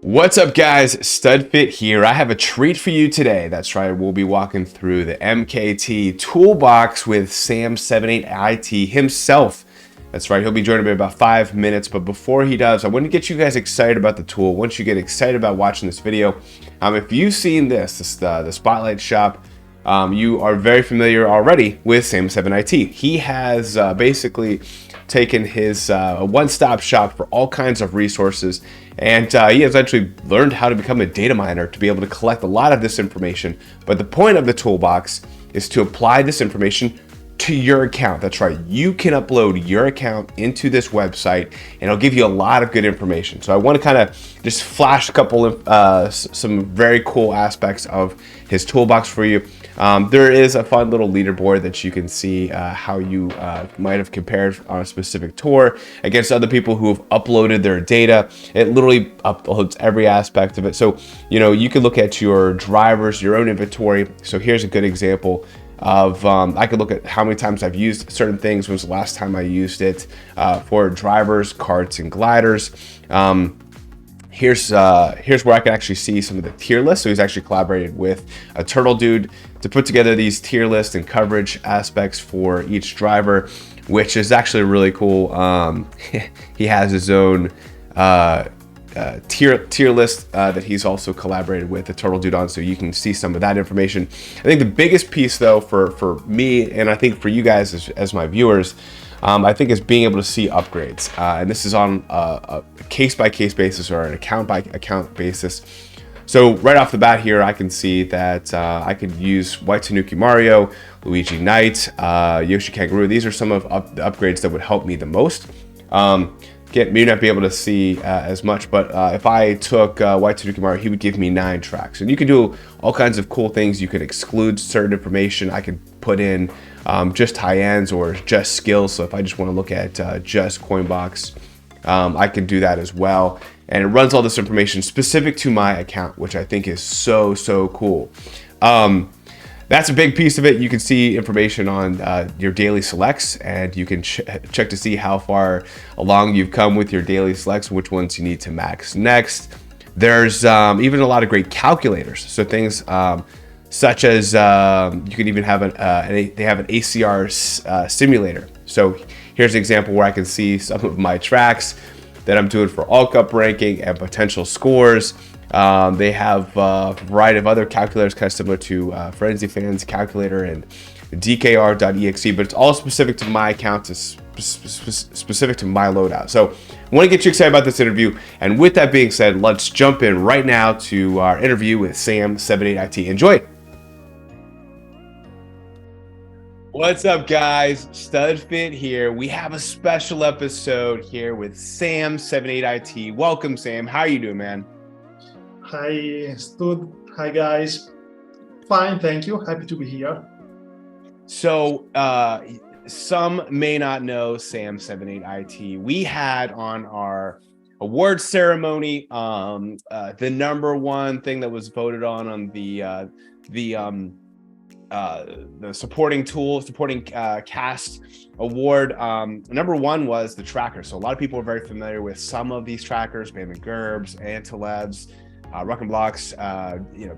What's up, guys? Studfit here. I have a treat for you today. That's right, we'll be walking through the MKT Toolbox with Sam78it's himself. That's right, he'll be joining me in about 5 minutes, but before he does, I want to get you guys excited about the tool. Once you get excited about watching this video, if you've seen this the Spotlight Shop, you are very familiar already with Sam78it's. He has basically taken his one-stop shop for all kinds of resources, and he has actually learned how to become a data miner to be able to collect a lot of this information. But the point of the toolbox is to apply this information to your account. That's right, you can upload your account into this website and it'll give you a lot of good information. So I want to kind of just flash a couple of some very cool aspects of his toolbox for you. There is a fun little leaderboard that you can see how you might have compared on a specific tour against other people who have uploaded their data. It literally uploads every aspect of it. So, you can look at your drivers, your own inventory. So here's a good example of, I could look at how many times I've used certain things. When was the last time I used it for drivers, karts, and gliders. Here's where I can actually see some of the tier lists. So he's actually collaborated with a turtle dude to put together these tier lists and coverage aspects for each driver, which is actually really cool. He has his own tier list that he's also collaborated with the turtle dude on, so you can see some of that information. I think the biggest piece though for me, and I think for you guys as my viewers, I think is being able to see upgrades, and this is on a case-by-case basis or an account-by-account basis. So right off the bat here, I can see that I could use White Tanuki Mario, Luigi Knight, Yoshi Kangaroo. These are some of the upgrades that would help me the most. May not be able to see as much, but if I took White Tanuki Mario, he would give me 9 tracks. And you can do all kinds of cool things. You could exclude certain information. I could put in just high-ends or just skills. So if I just want to look at just Coinbox, I can do that as well. And it runs all this information specific to my account, which I think is so cool. That's a big piece of it. You can see information on your daily selects, and you can check to see how far along you've come with your daily selects, which ones you need to max next. There's even a lot of great calculators. So things such as you can even have they have an ACR simulator. So here's an example where I can see some of my tracks that I'm doing for All Cup ranking and potential scores. They have a variety of other calculators kind of similar to Frenzy Fans calculator and DKR.exe, but it's all specific to my account, it's specific to my loadout. So I want to get you excited about this interview. And with that being said, let's jump in right now to our interview with Sam78it's. Enjoy. What's up, guys? Studfit here. We have a special episode here with Sam78it's. Welcome, Sam. How are you doing, man? Hi, Stud. Hi, guys. Fine, thank you. Happy to be here. So, some may not know Sam78it's. We had on our award ceremony the #1 thing that was voted on the supporting cast award. #1 was the tracker. So a lot of people are very familiar with some of these trackers: Bam and Gerbs, Antelevs, Ruck and Blocks,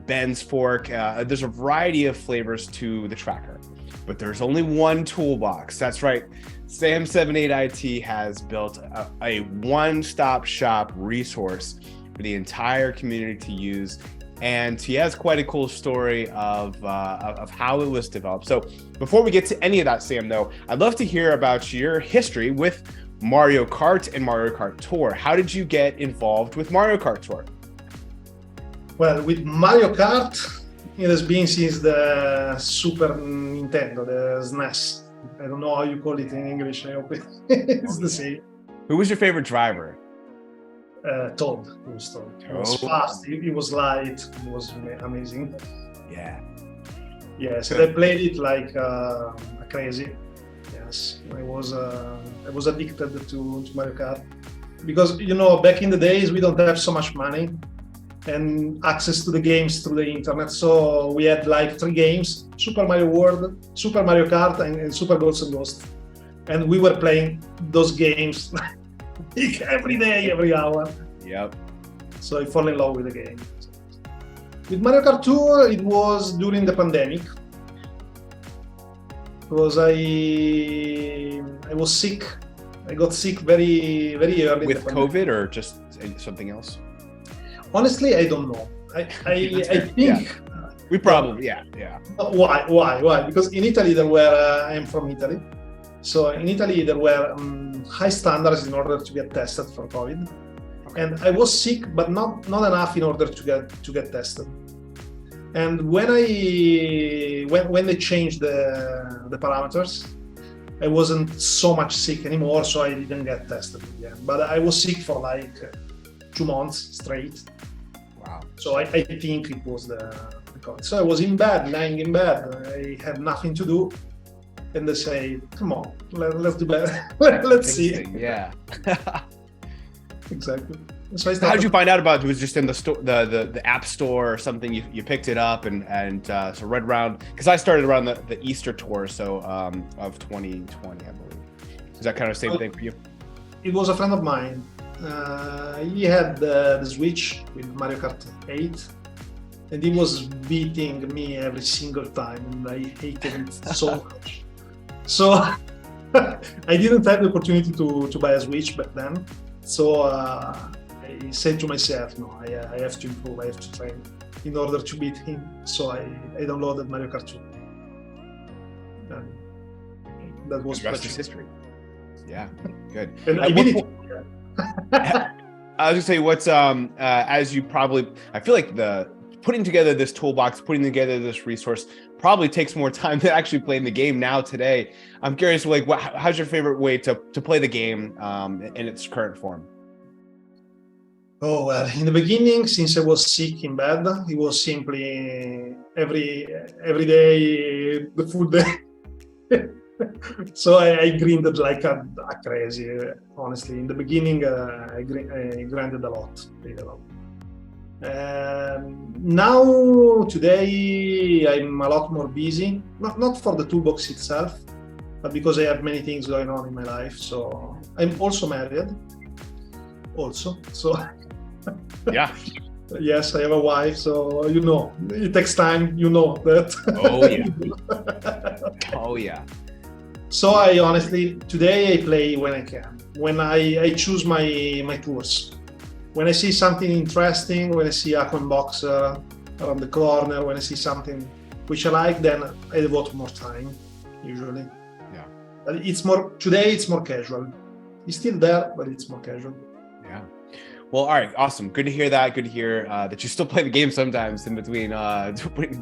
Ben's Fork. There's a variety of flavors to the tracker, but there's only one toolbox. That's right. Sam78it's has built a one-stop shop resource for the entire community to use. And he has quite a cool story of how it was developed. So before we get to any of that, Sam, though, I'd love to hear about your history with Mario Kart and Mario Kart Tour. How did you get involved with Mario Kart Tour? Well, with Mario Kart, it has been since the Super Nintendo, the SNES. I don't know how you call it in English. I hope it's the same. Who was your favorite driver? Toad. It was Toad. It was fast. It was light. It was amazing. Yeah. Yes, I played it like crazy. Yes, I was addicted to Mario Kart because back in the days we don't have so much money and access to the games through the internet. So we had like 3 games: Super Mario World, Super Mario Kart, and Super Ghosts and Ghosts. And we were playing those games every day, every hour. Yep. So I fall in love with the game. With Mario Kart Tour, it was during the pandemic. Because I was sick. I got sick very early. With COVID or just something else? Honestly, I don't know. I think. Yeah. We probably, yeah. Why? Because in Italy there were. I am from Italy, so in Italy there were high standards in order to get tested for COVID, and I was sick, but not enough in order to get tested. And when they changed the parameters, I wasn't so much sick anymore, so I didn't get tested again. But I was sick for like 2 months straight. Wow. So I think it was the COVID. So I was in bed, lying in bed. I had nothing to do. And they say, come on, let's do better. Let's see. Yeah. Exactly. So how did you find out about it? It was just in the store, the app store or something. You picked it up and so read around, because I started around the Easter tour, so of 2020, I believe. Is that kind of the same thing for you? It was a friend of mine. He had the Switch with Mario Kart 8, and he was beating me every single time, and I hated it so much. So I didn't have the opportunity to buy a Switch back then. So I said to myself, no, I have to improve, I have to train in order to beat him. So I downloaded Mario Kart 2. And that was the rest is history. Yeah, good. And I beat it. I was gonna say, what's as you probably, I feel like putting together this toolbox, putting together this resource probably takes more time than actually playing the game now today. I'm curious, like, how's your favorite way to play the game in its current form? Oh, well, in the beginning, since I was sick in bed, it was simply every day the food day. So I grinded like a crazy, honestly. In the beginning, I grinded a lot, really a lot. Now, today, I'm a lot more busy, not for the toolbox itself, but because I have many things going on in my life. So I'm also married, so yeah. Yes, I have a wife, so it takes time, that. Oh yeah. Oh yeah. So I honestly, today I play when I can, when I choose my tours. When I see something interesting, when I see a coin box around the corner, when I see something which I like, then I devote more time, usually. Yeah. But today it's more casual. It's still there, but it's more casual. Yeah. Well, all right, awesome. Good to hear that. Good to hear that you still play the game sometimes in between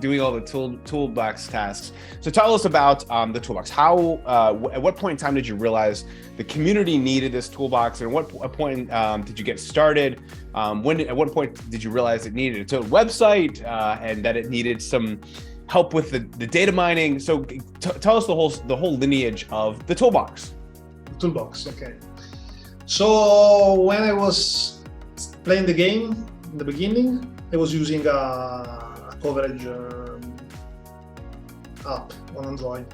doing all the toolbox tasks. So tell us about the toolbox. How, at what point in time did you realize the community needed this toolbox, and at what point did you get started? At what point did you realize it needed its own website and that it needed some help with the data mining? So tell us the whole lineage of the toolbox. Toolbox, okay. So when I was playing the game in the beginning, I was using a coverage app on Android.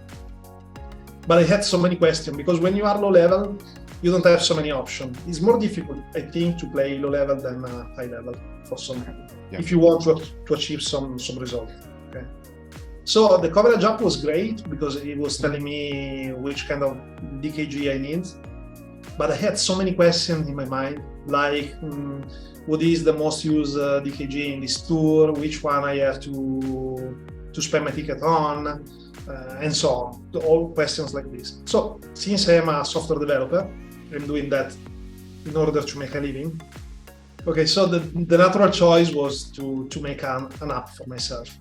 But I had so many questions, because when you are low level, you don't have so many options. It's more difficult, I think, to play low level than high level for some people, if you want to achieve some result. Okay. So the coverage app was great because it was telling me which kind of DKG I need. But I had so many questions in my mind, like what is the most used DKG in this tour, which one I have to spend my ticket on, and so on. All questions like this. So since I am a software developer, I'm doing that in order to make a living. Okay, so the natural choice was to make an app for myself.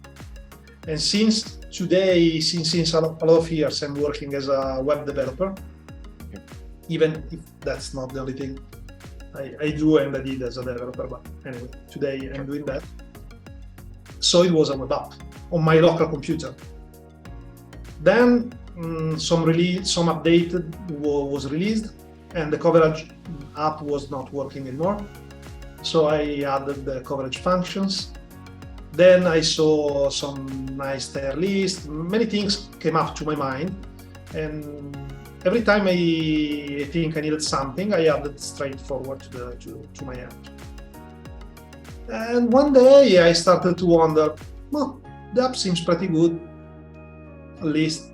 And since a lot of years, I'm working as a web developer. Even if that's not the only thing I do and I did as a developer, but anyway, today I'm doing that. So it was a web app on my local computer. Then some update was released, and the coverage app was not working anymore. So I added the coverage functions. Then I saw some nice tier list. Many things came up to my mind, and every time I think I needed something, I added straight forward to my app. And one day I started to wonder, well, the app seems pretty good. At least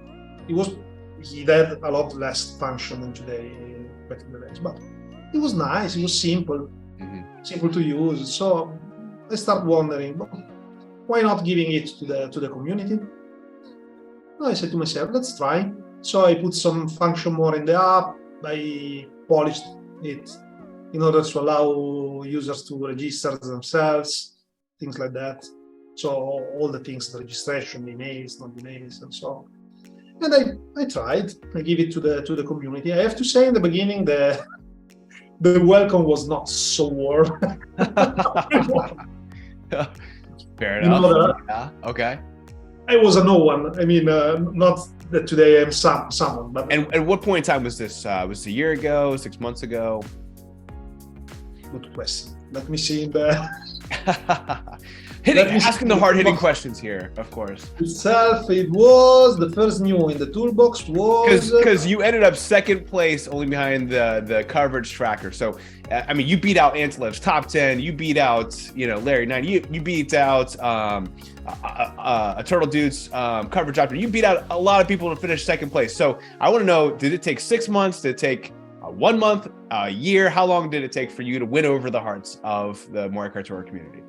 it had a lot less function than today, back in the days, but it was nice, it was simple, simple to use. So I started wondering, well, why not giving it to the community? I said to myself, let's try. So I put some function more in the app. I polished it in order to allow users to register themselves, things like that. So all the things, the registration, emails, not emails, and so on. And I tried. I give it to the community. I have to say, in the beginning, the welcome was not so warm. Fair enough. Yeah. Okay. I was a no one. I mean, not that today I'm someone. But and what point in time was this? Was it a year ago? 6 months ago? Good question. Let me see in the. Asking the hard-hitting questions here, of course. Itself, it was the first new in the toolbox was because you ended up second place, only behind the coverage tracker. So, I mean, you beat out Antelev's top 10. You beat out, Larry 9. You beat out a Turtle Dude's coverage option. You beat out a lot of people to finish second place. So, I want to know: did it take 6 months? Did it take 1 month? A year? How long did it take for you to win over the hearts of the Mario Kart Tour community?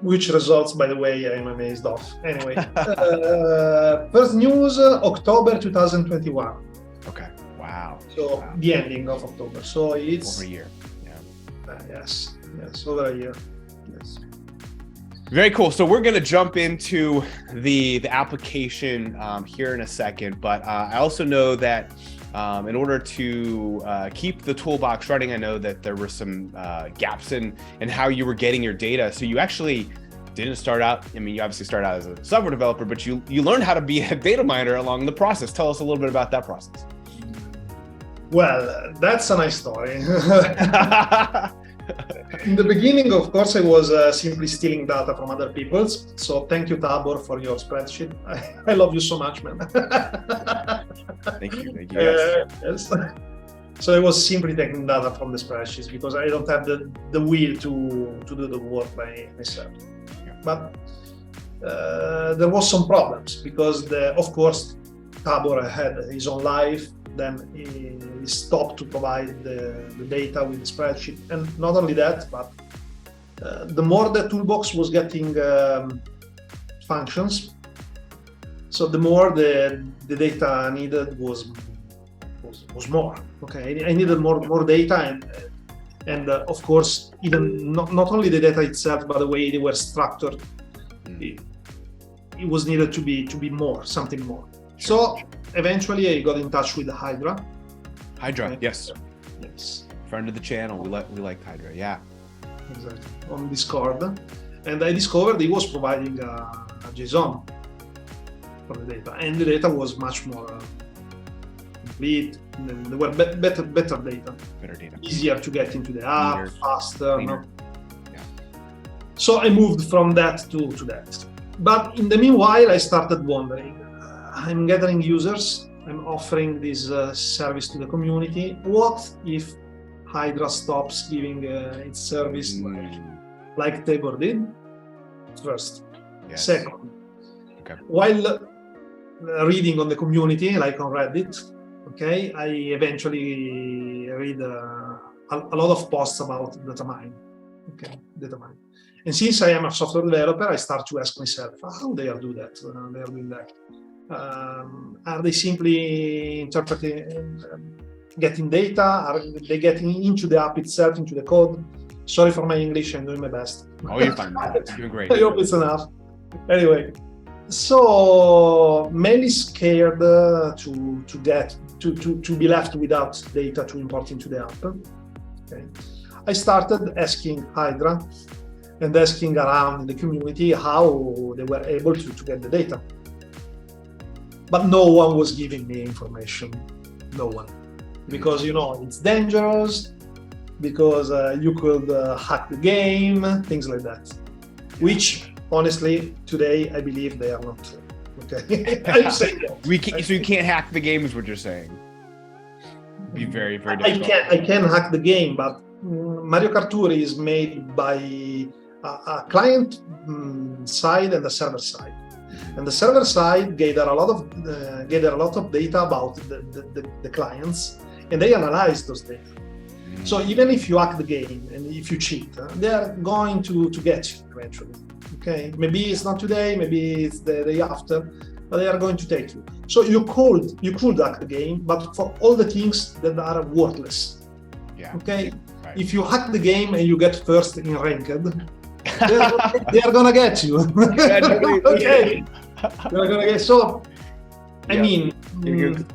Which results, by the way, I'm amazed of. Anyway, first news, October 2021. Okay. Wow. So wow. The ending of October. So it's over a year. Yeah. Yes, over a year. Yes. Very cool. So we're going to jump into the application here in a second, but I also know that in order to keep the toolbox running, I know that there were some gaps in how you were getting your data. So you actually didn't start out, I mean, you obviously started out as a software developer, but you learned how to be a data miner along the process. Tell us a little bit about that process. Well, that's a nice story. In the beginning, of course, I was simply stealing data from other people's. So thank you, Tabor, for your spreadsheet. I love you so much, man. Thank you. Yes. So I was simply taking data from the spreadsheets because I don't have the will to do the work by myself. But there was some problems because, of course, Tabor had his own life. Then he stopped to provide the data with the spreadsheet. And not only that, but the more the toolbox was getting functions, so the more the data needed was more. Okay, I needed more data, and of course, even not only the data itself, but the way they were structured, it was needed to be more, something more. So eventually I got in touch with Hydra. Hydra, yes. Yes. Friend of the channel. We like Hydra, yeah. Exactly. On Discord. And I discovered he was providing a JSON for the data. And the data was much more complete. And there were better data. Better data. Easier to get into the app, faster. No? Yeah. So I moved from that to that. But in the meanwhile, I started wondering, I'm gathering users, I'm offering this service to the community. What if Hydra stops giving its service like Tabor did? First. Yes. Second, while reading on the community, like on Reddit, okay, I eventually read a lot of posts about data mining. Data mining. And since I am a software developer, I start to ask myself, how they are doing that? They are doing that. Are they simply interpreting, getting data? Are they getting into the app itself, into the code? Sorry for my English, I'm doing my best. Oh, you're fine. You're doing great. I hope it's enough. Anyway, so mainly scared to be left without data to import into the app. Okay. I started asking Hydra and asking around the community how they were able to get the data. But no one was giving me information. No one. Because, it's dangerous, because you could hack the game, things like that. Which, honestly, today, I believe they are not true. Okay? I'm saying that. So you can't hack the game is what you're saying? Be very, very difficult. I can hack the game, but Mario Kart Tour is made by a client side and a server side. And the server side gather a lot of data about the clients, and they analyze those data. So even if you hack the game and if you cheat, they are going to get you eventually. Okay, maybe it's not today, maybe it's the day after, but they are going to take you. So you could hack the game, but for all the things that are worthless. Yeah. Okay. Right. If you hack the game and you get first in ranked, they are gonna get you. Okay. They're gonna get so. I mean,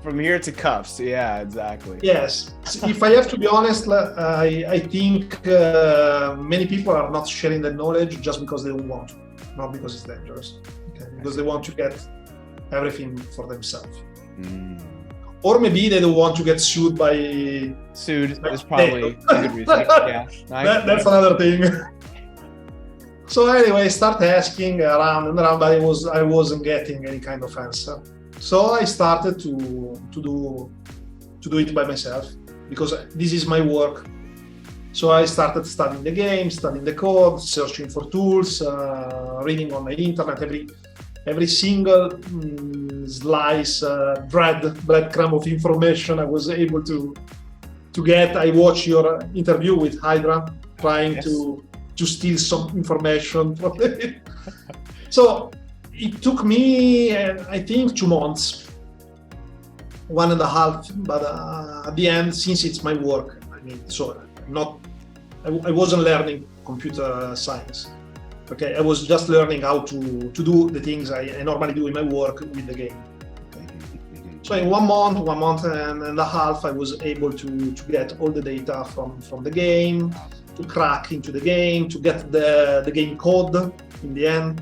from here to cuffs. Yeah, exactly. Yes. If I have to be honest, I think many people are not sharing the knowledge just because they don't want to, not because it's dangerous. Okay. Because they want to get everything for themselves. Or maybe they don't want to get sued by. Is probably a good reason. Yeah. That's another thing. So anyway, I started asking around and around, but I wasn't getting any kind of answer. So I started to do it by myself because this is my work. So I started studying the game, studying the code, searching for tools, reading on the internet. Every single slice, breadcrumb of information I was able to get. I watched your interview with Hydra, trying to steal some information from it. So it took me, I think, 2 months, 1.5, but at the end, since it's my work, I mean, so I wasn't learning computer science. Okay, I was just learning how to do the things I normally do in my work with the game. Okay. So in 1 month and a half, I was able to get all the data from the game, to crack into the game, to get the game code in the end.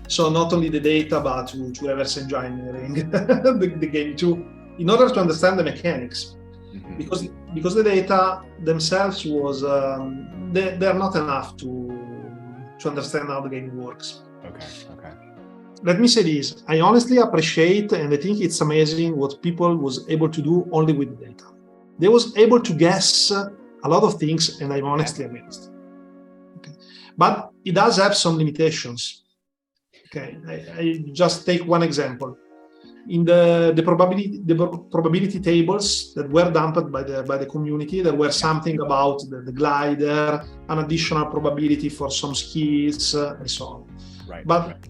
So not only the data, but to reverse engineering the game too, in order to understand the mechanics. Because the data themselves was they're not enough to understand how the game works. Okay. Let me say this: I honestly appreciate and I think it's amazing what people was able to do only with the data. They was able to guess a lot of things, and I'm honestly amazed. Okay. But it does have some limitations. Okay, I just take one example. In the probability tables that were dumped by the community, there were something about the glider, an additional probability for some skills, and so on. Right. But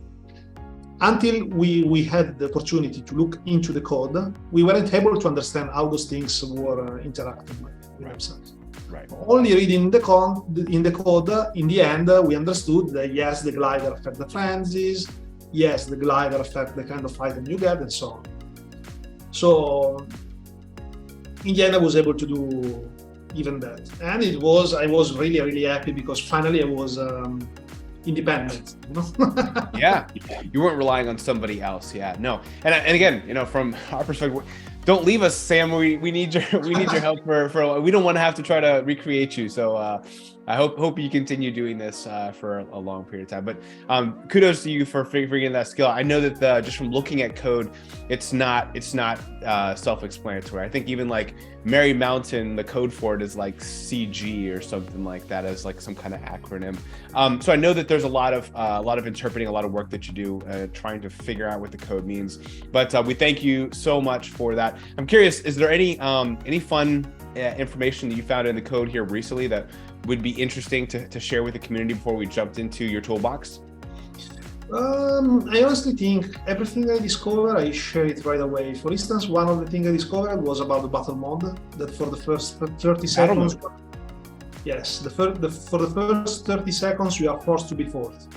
until we had the opportunity to look into the code, we weren't able to understand how those things were interacting with themselves. Right. Only reading in the code, in the end, we understood that yes, the glider affects the frenzies, yes, the glider affects the kind of item you get, and so on. So in the end, I was able to do even that, and I was really, really happy because finally I was independent. You know? Yeah, you weren't relying on somebody else. Yeah, no, and again, from our perspective, don't leave us, Sam. We need your help for we don't want to have to try to recreate you. So I hope you continue doing this for a long period of time. But kudos to you for figuring that skill. I know that just from looking at code, it's not self-explanatory. I think even like Mary Mountain, the code for it is like CG or something like that, as like some kind of acronym. So I know that there's a lot of interpreting, a lot of work that you do trying to figure out what the code means. But we thank you so much for that. I'm curious, is there any fun information that you found in the code here recently that would be interesting to share with the community before we jumped into your toolbox? I honestly think everything I discover, I share it right away. For instance, one of the things I discovered was about the battle mode, that for the first 30 seconds, yes, for the first 30 seconds, you are forced to be fourth.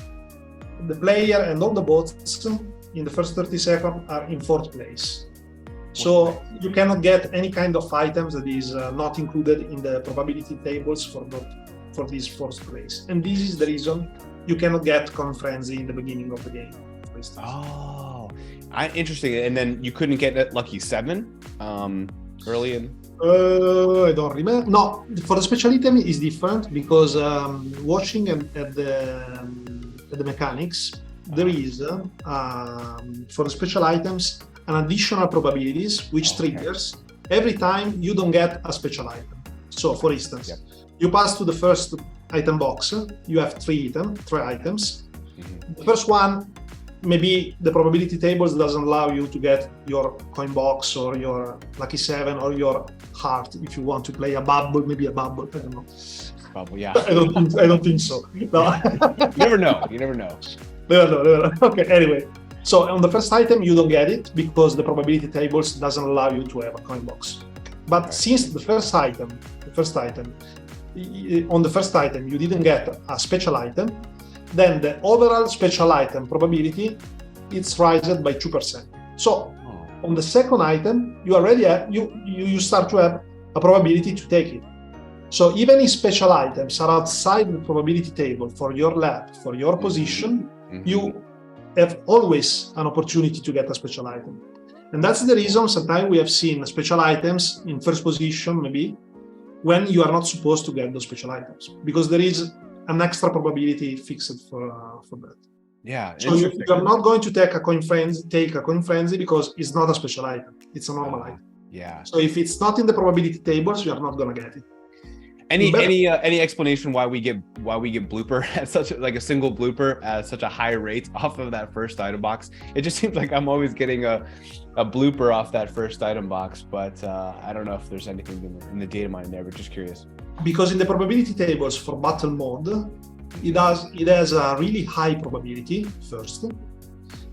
The player and all the bots in the first 30 seconds are in fourth place. So you cannot get any kind of items that is not included in the probability tables for this fourth place. And this is the reason you cannot get Frenzy in the beginning of the game, for instance. Oh, interesting. And then you couldn't get Lucky 7 early in? I don't remember. No, for the special item is different because watching at the mechanics, there is for the special items an additional probabilities which triggers every time you don't get a special item. So for instance, you pass to the first item box, you have three items. The first one, maybe the probability tables doesn't allow you to get your coin box or your lucky 7 or your heart if you want to play a bubble, maybe a bubble, I don't know. Bubble, yeah. I don't think so. No. You never know. You never know. Never know. Okay, anyway. So on the first item, you don't get it because the probability tables doesn't allow you to have a coin box. But since the first item, on the first item, you didn't get a special item, then the overall special item probability it's raised by 2%. So on the second item, you already have, you start to have a probability to take it. So even if special items are outside the probability table for your lap, for your position, you have always an opportunity to get a special item. And that's the reason sometimes we have seen special items in first position, maybe, when you are not supposed to get those special items, because there is an extra probability fixed for that. Yeah. So you are not going to take a coin frenzy because it's not a special item. It's a normal item. Yeah. So if it's not in the probability tables, you are not going to get it. Any explanation why we get blooper at such a single blooper at such a high rate off of that first item box? It just seems like I'm always getting a blooper off that first item box, but I don't know if there's anything in the data mine there, but just curious. Because in the probability tables for battle mode, it has a really high probability first.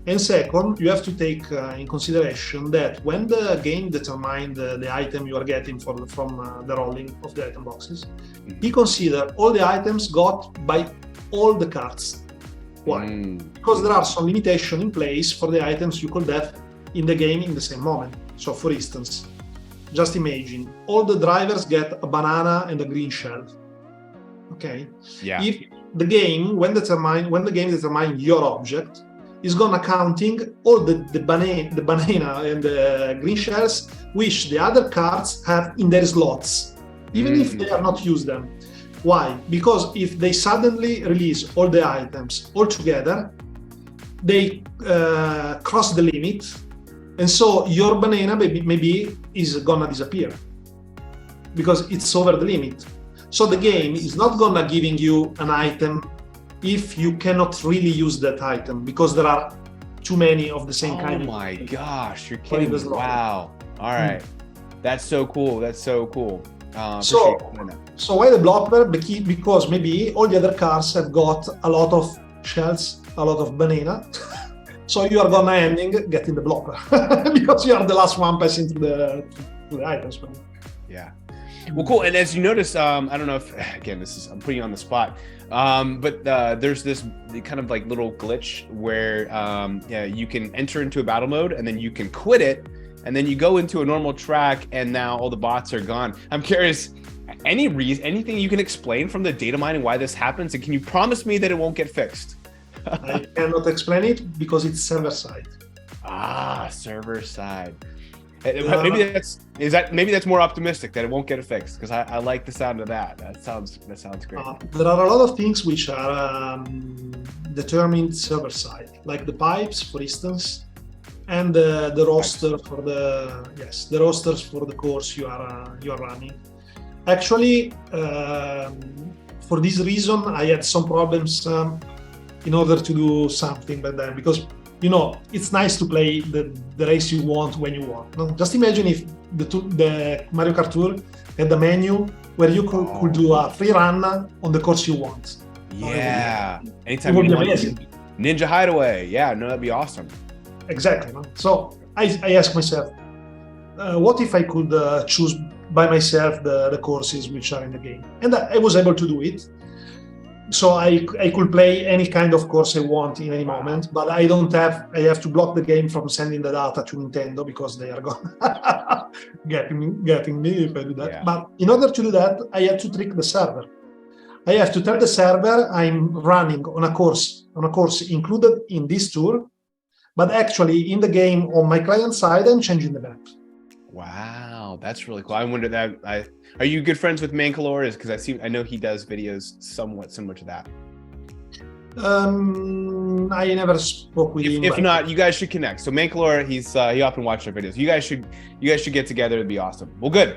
And second, you have to take in consideration that when the game determines the item you are getting from the rolling of the item boxes, he considers all the items got by all the cards. Why? Because there are some limitations in place for the items you could have in the game in the same moment. So for instance, just imagine all the drivers get a banana and a green shell. Okay? Yeah. If the game, when the game determines your object, is gonna counting all the banana and the green shells which the other cards have in their slots, even if they are not used them. Why? Because if they suddenly release all the items all together, they cross the limit, and so your banana maybe is gonna disappear because it's over the limit. So the game is not gonna giving you an item if you cannot really use that item because there are too many of the same kind. Oh my gosh, you're kidding me. Wow. All right. That's so cool. That's so cool. So why the blopper? Because maybe all the other cars have got a lot of shells, a lot of banana. So you are gonna ending getting the blopper because you are the last one passing to the items. Yeah. Well, cool. And as you notice, I don't know if, again, I'm putting you on the spot, but there's this kind of like little glitch where you can enter into a battle mode and then you can quit it. And then you go into a normal track and now all the bots are gone. I'm curious, anything you can explain from the data mining why this happens? And can you promise me that it won't get fixed? I cannot explain it because it's server side. Server side. Maybe that's more optimistic that it won't get fixed because I like the sound of that. That sounds great. There are a lot of things which are determined server side, like the pipes, for instance, and the roster for the rosters for the course you are running. Actually, for this reason, I had some problems in order to do something like that because. It's nice to play the race you want when you want. No? Just imagine if the Mario Kart Tour had the menu where you could do a free run on the course you want. Yeah. Anytime you want Ninja Hideaway. Yeah, no, that'd be awesome. Exactly. No? So I asked myself, what if I could choose by myself the courses which are in the game? And I was able to do it. So I could play any kind of course I want in any moment, but I have to block the game from sending the data to Nintendo because they are gonna getting me if I do that. Yeah. But in order to do that, I have to trick the server. I have to tell the server I'm running on a course included in this tour, but actually in the game on my client side, I'm changing the map. Wow, that's really cool. I wonder that are you good friends with Mancolor? Because I know he does videos somewhat similar to that. I never spoke with him. If not, you guys should connect. So Mankalore, he often watches our videos. You guys should get together. It'd be awesome. Well, good.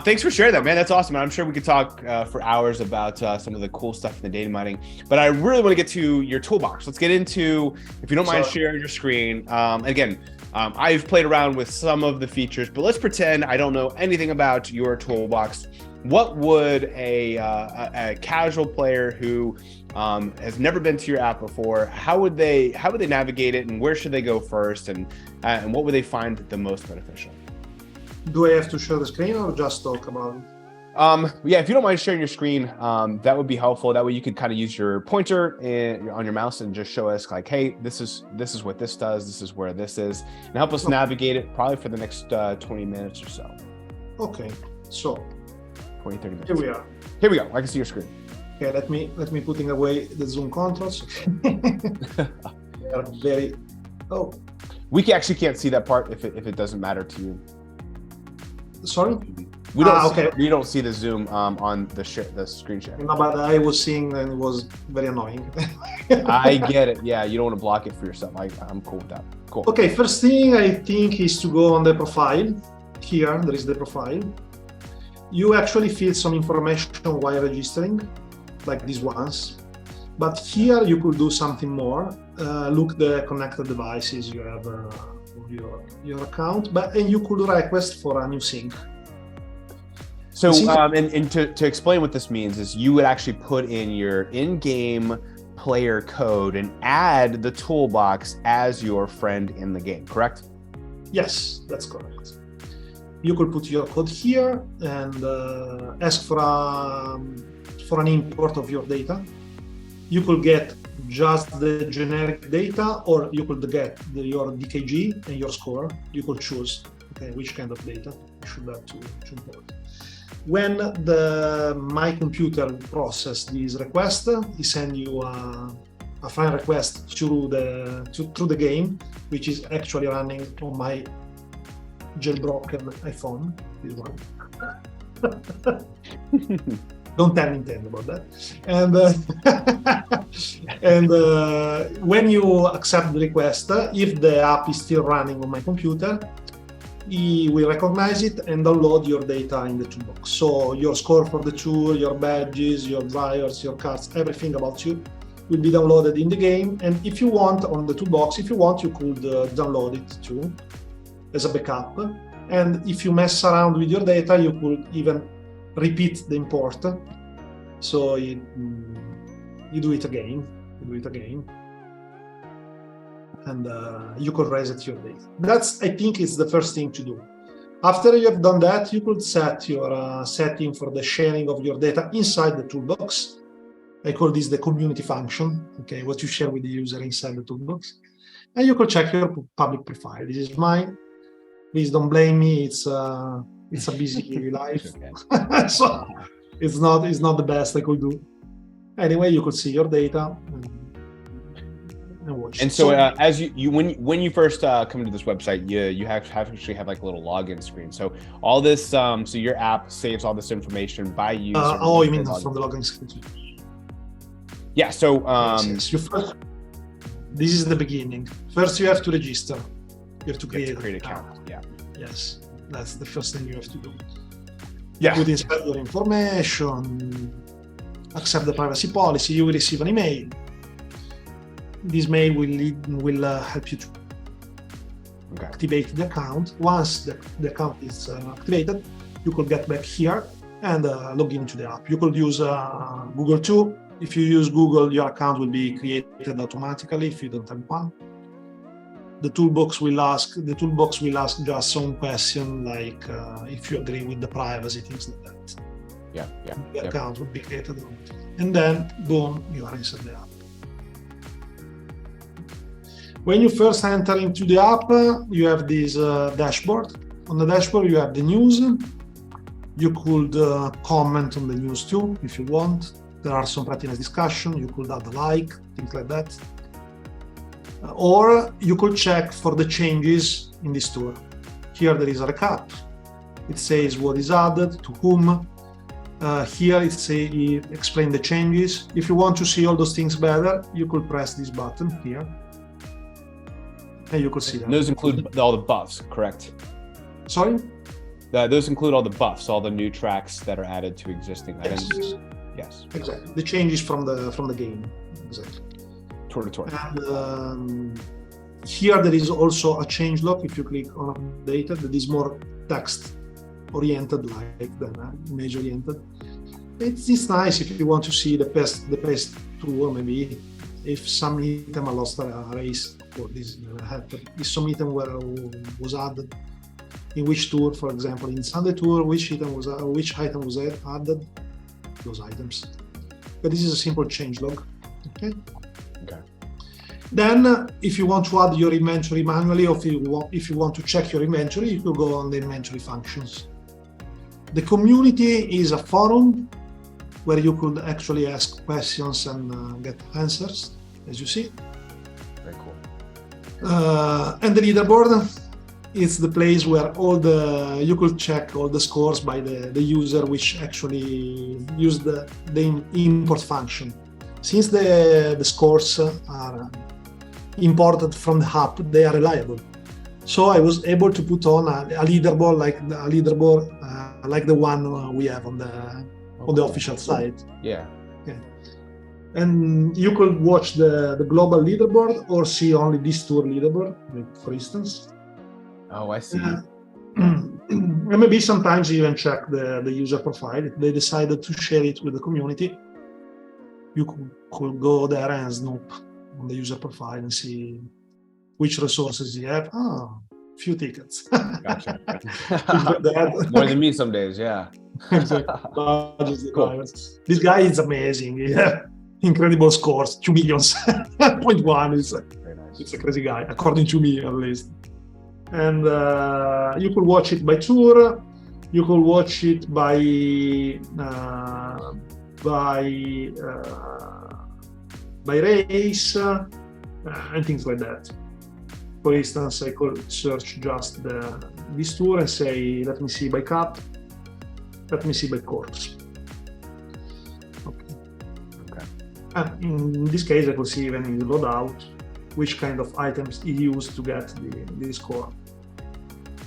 Thanks for sharing that, man. That's awesome. I'm sure we could talk for hours about some of the cool stuff in the data mining. But I really want to get to your toolbox. Let's get into, if you don't mind sharing your screen. Again, I've played around with some of the features, but let's pretend I don't know anything about your toolbox. What would a casual player who has never been to your app before, how would they navigate it, and where should they go first, and what would they find the most beneficial? Do I have to share the screen or just talk about it? Yeah, if you don't mind sharing your screen, that would be helpful. That way you could kind of use your pointer on your mouse and just show us like, hey, this is what this does, this is where this is, and help us navigate it probably for the next 20 minutes or so. Okay, so 20, 30 minutes. here we are. Here we go. I can see your screen. Okay, let me putting away the zoom controls. They are very. Oh, We actually can't see that part if it doesn't matter to you. sorry. We don't. Okay. We don't see the zoom on the screen share. No, but I was seeing and it was very annoying. I get it. Yeah, you don't want to block it for yourself. I'm cool with that. Cool. Okay, first thing I think is to go on the profile. Here, there is the profile. You actually fill some information while registering, like these ones. But here you could do something more. Look the connected devices you have on your account, and you could request for a new sync. So, and to explain what this means is you would actually put in your in-game player code and add the toolbox as your friend in the game, correct? Yes, that's correct. You could put your code here and ask for an import of your data. You could get just the generic data, or you could get your DKG and your score. You could choose which kind of data you should have to import. When my computer process this request, he send you a friend request through the game, which is actually running on my jailbroken iPhone. This one. Don't tell Nintendo about that. And when you accept the request, if the app is still running on my computer, he will recognize it and download your data in the toolbox. So your score for the tool, your badges, your drivers, your cards, everything about you will be downloaded in the game. And if you want, on the toolbox, you could download it too as a backup. And if you mess around with your data, you could even repeat the import. So you do it again. And you could reset your data. That's, I think, is the first thing to do. After you have done that, you could set your setting for the sharing of your data inside the toolbox. I call this the community function. Okay, what you share with the user inside the toolbox. And you could check your public profile. This is mine. Please don't blame me. It's a busy life. So it's not the best I could do. Anyway, you could see your data. And so, as when you first come to this website, you actually have like a little login screen. So all this, so your app saves all this information by user. You mean from the login screen? Yeah. So yes. This is the beginning. First, you have to register. You have to create an account. Yeah. Yes, that's the first thing you have to do. Yeah. Put inside your information. Accept the privacy policy. You will receive an email. This mail will help you to activate the account. Once the account is activated, you could get back here and log into the app. You could use Google too. If you use Google, your account will be created automatically if you don't have one. The toolbox will ask just some question like if you agree with the privacy, things like that. Yeah. The account will be created, and then boom, you are inside the app. When you first enter into the app, you have this dashboard. On the dashboard, you have the news. You could comment on the news too, if you want. There are some pretty nice discussion. You could add a like, things like that. Or you could check for the changes in this tool. Here there is a recap. It says what is added, to whom, Here it explains the changes. If you want to see all those things better, you could press this button here, and you could see them. Those include all the buffs, correct? Sorry? Those include all the buffs, all the new tracks that are added to existing items. Yes. Exactly. The changes from the game. Exactly. Tour to tour. And here there is also a change log. If you click on updated, that is more text oriented like than image oriented. It's nice if you want to see the past tour, maybe if some item are lost a race, or this happened. If some item was added in which tour, for example, in Sunday tour, which item was added, those items. But this is a simple change log. Okay. Then, if you want to add your inventory manually, or if you want to check your inventory, you could go on the inventory functions. The community is a forum where you could actually ask questions and get answers, as you see. Very cool. And the leaderboard is the place where you could check all the scores by the user which actually used the import function. Since the scores are imported from the app, they are reliable. So I was able to put on a leaderboard like the one we have on the official site. Yeah. And you could watch the global leaderboard or see only this tour leaderboard, like, for instance. Oh, I see. And maybe sometimes even check the user profile. If they decided to share it with the community, you could go there and snoop on the user profile and see which resources you have. Few tickets. Gotcha. More than me some days, yeah. Cool. This guy is amazing. Yeah. Incredible scores, 2 millions. 0.1 is very nice. It's a crazy guy, according to me at least. And you could watch it by tour. You could watch it by race and things like that. For instance, I could search just this tour and say, let me see by cup, let me see by course. Okay. And in this case, I could see even in the loadout which kind of items he used to get the score.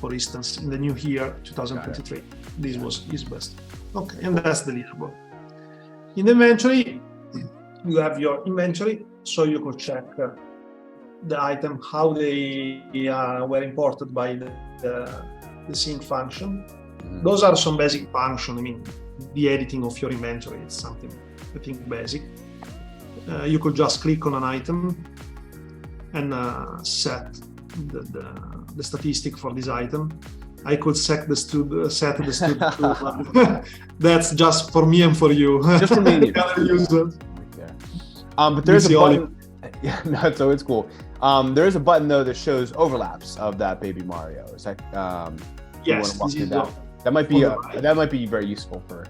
For instance, in the new year, 2023, this was his best. Okay, and that's the leaderboard. In the inventory, you have your inventory, so you could check the item, how they were imported by the sync function. Mm-hmm. Those are some basic functions. I mean, the editing of your inventory is something, I think, basic. You could just click on an item and set the statistic for this item. I could set the stud to that's just for me and for you. Just for me. But there's a button. Yeah, no, so it's cool. There is a button though that shows overlaps of that baby Mario. Is that yes? That might be very useful for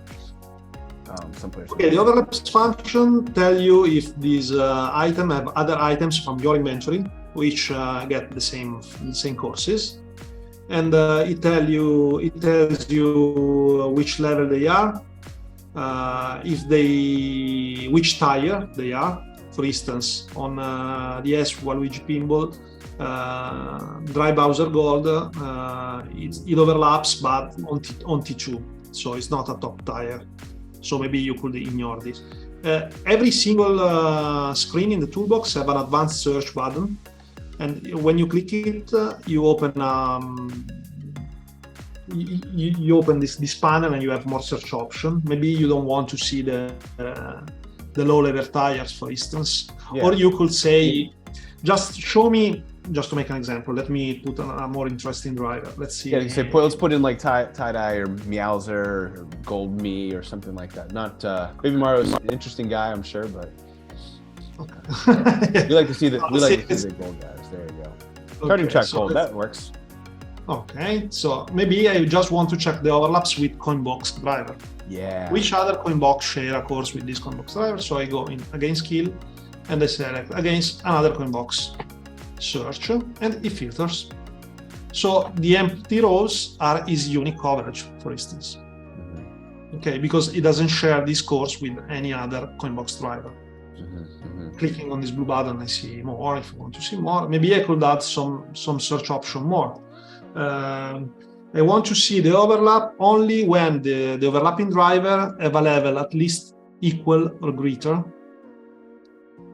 some players. Okay, the overlaps function tell you if this item have other items from your inventory which get the same courses, and it tells you which level they are, which tire they are. For instance, on the S Waluigi Pinball, Dry Bowser Gold, it overlaps, but on T2, so it's not a top tire. So maybe you could ignore this. Every single screen in the toolbox have an advanced search button, and when you click it, you open you open this panel and you have more search options. Maybe you don't want to see the low-level tires, for instance, or you could say, just show me. Just to make an example, let me put a more interesting driver. Let's see. Yeah, say, let's put in like tie-dye or Meowser or Gold Me or something like that. Not Baby Mario's an interesting guy, I'm sure, but we like to see the gold guys. There you go. Starting track gold, that works. Okay, so maybe I just want to check the overlaps with Coinbox driver. Yeah. Which other Coinbox share a course with this Coinbox driver? So I go in against skill, and I select against another Coinbox. Search, and it filters. So the empty rows is unique coverage, for instance. okay, because it doesn't share this course with any other Coinbox driver. Clicking on this blue button, I see more. If I want to see more, maybe I could add some search option more. I want to see the overlap only when the overlapping driver have a level at least equal or greater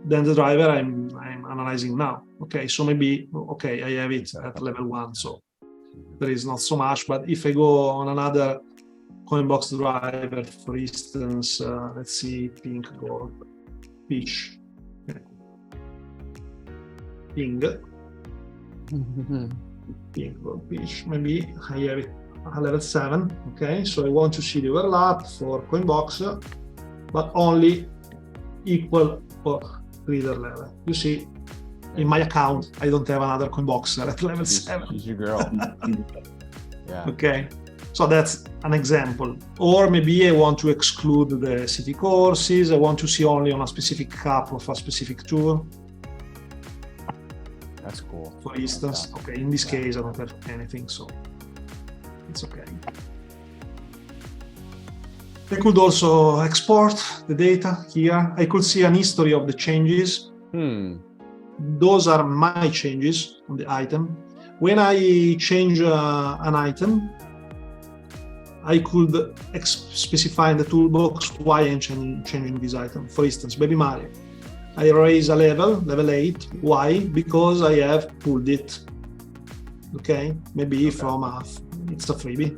than the driver I'm analyzing now. Okay, so maybe, okay, I have it at level 1, so there is not so much. But if I go on another Coinbox driver, for instance, let's see, pink, gold, peach, okay. Pink, pink, gold, peach, maybe I have it at level 7. Okay, so I want to see the overlap for Coinbox, but only equal or greater level. You see, in my account, I don't have another Coinboxer at level 7. She's your girl. Yeah. Okay, so that's an example. Or maybe I want to exclude the city courses. I want to see only on a specific cup of a specific tour. That's cool. For instance, okay, in this case, I don't have anything, so it's okay. I could also export the data here. I could see an history of the changes. Those are my changes on the item. When I change an item, I could specify in the toolbox why I'm changing this item. For instance, Baby Mario. I raise a level 8. Why? Because I have pulled it. Okay, maybe from it's a freebie.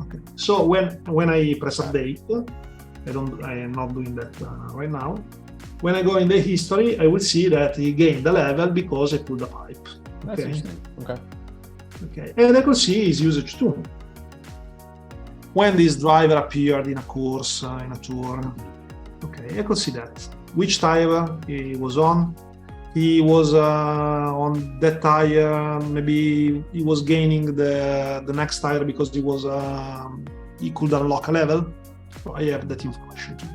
Okay. So when I press update, I am not doing that right now. When I go in the history, I will see that he gained a level because I pulled a pipe. That's interesting. Okay. Okay, and I could see his usage too. When this driver appeared in a course, in a tour, okay, I could see that. Which tire he was on. He was on that tire. Maybe he was gaining the next tire because he could unlock a level. So I have that information too.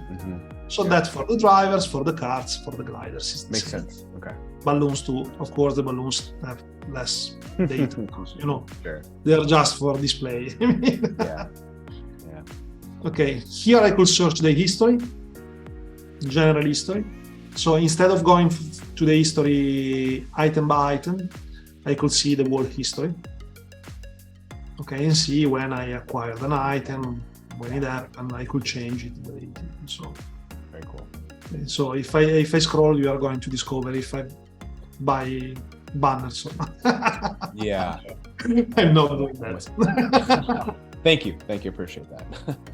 So that's for the drivers, for the karts, for the gliders. Makes sense. Okay. Balloons too. Of course, the balloons have less data because, Sure. they're just for display. Yeah. Okay, here I could search the history, general history. So instead of going to the history item by item, I could see the whole history. Okay, and see when I acquired an item, when it happened, I could change it. So very cool. So if I scroll, you are going to discover if I buy banners. Yeah. I'm not doing that. Thank you. Appreciate that.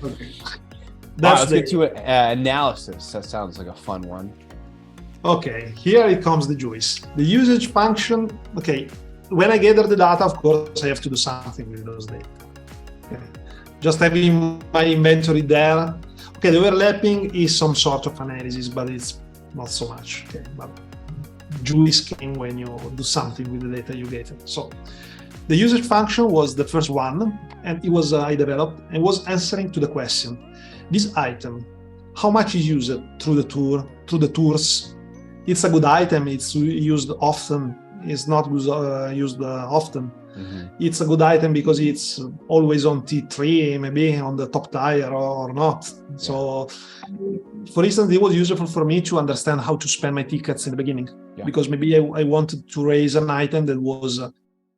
Okay. Let's get to analysis. That sounds like a fun one. Okay, here it comes the juice. The usage function. Okay, when I gather the data, of course, I have to do something with those data. Okay. Just having my inventory there. Okay, the overlapping is some sort of analysis, but it's not so much. Okay, but juice came when you do something with the data you get. So the usage function was the first one, and it was I developed and was answering to the question: this item, how much is used through the tours? It's a good item. It's used often. It's not used often. It's a good item because it's always on T3, maybe on the top tire or not. So, for instance, it was useful for me to understand how to spend my tickets in the beginning, because maybe I wanted to raise an item that was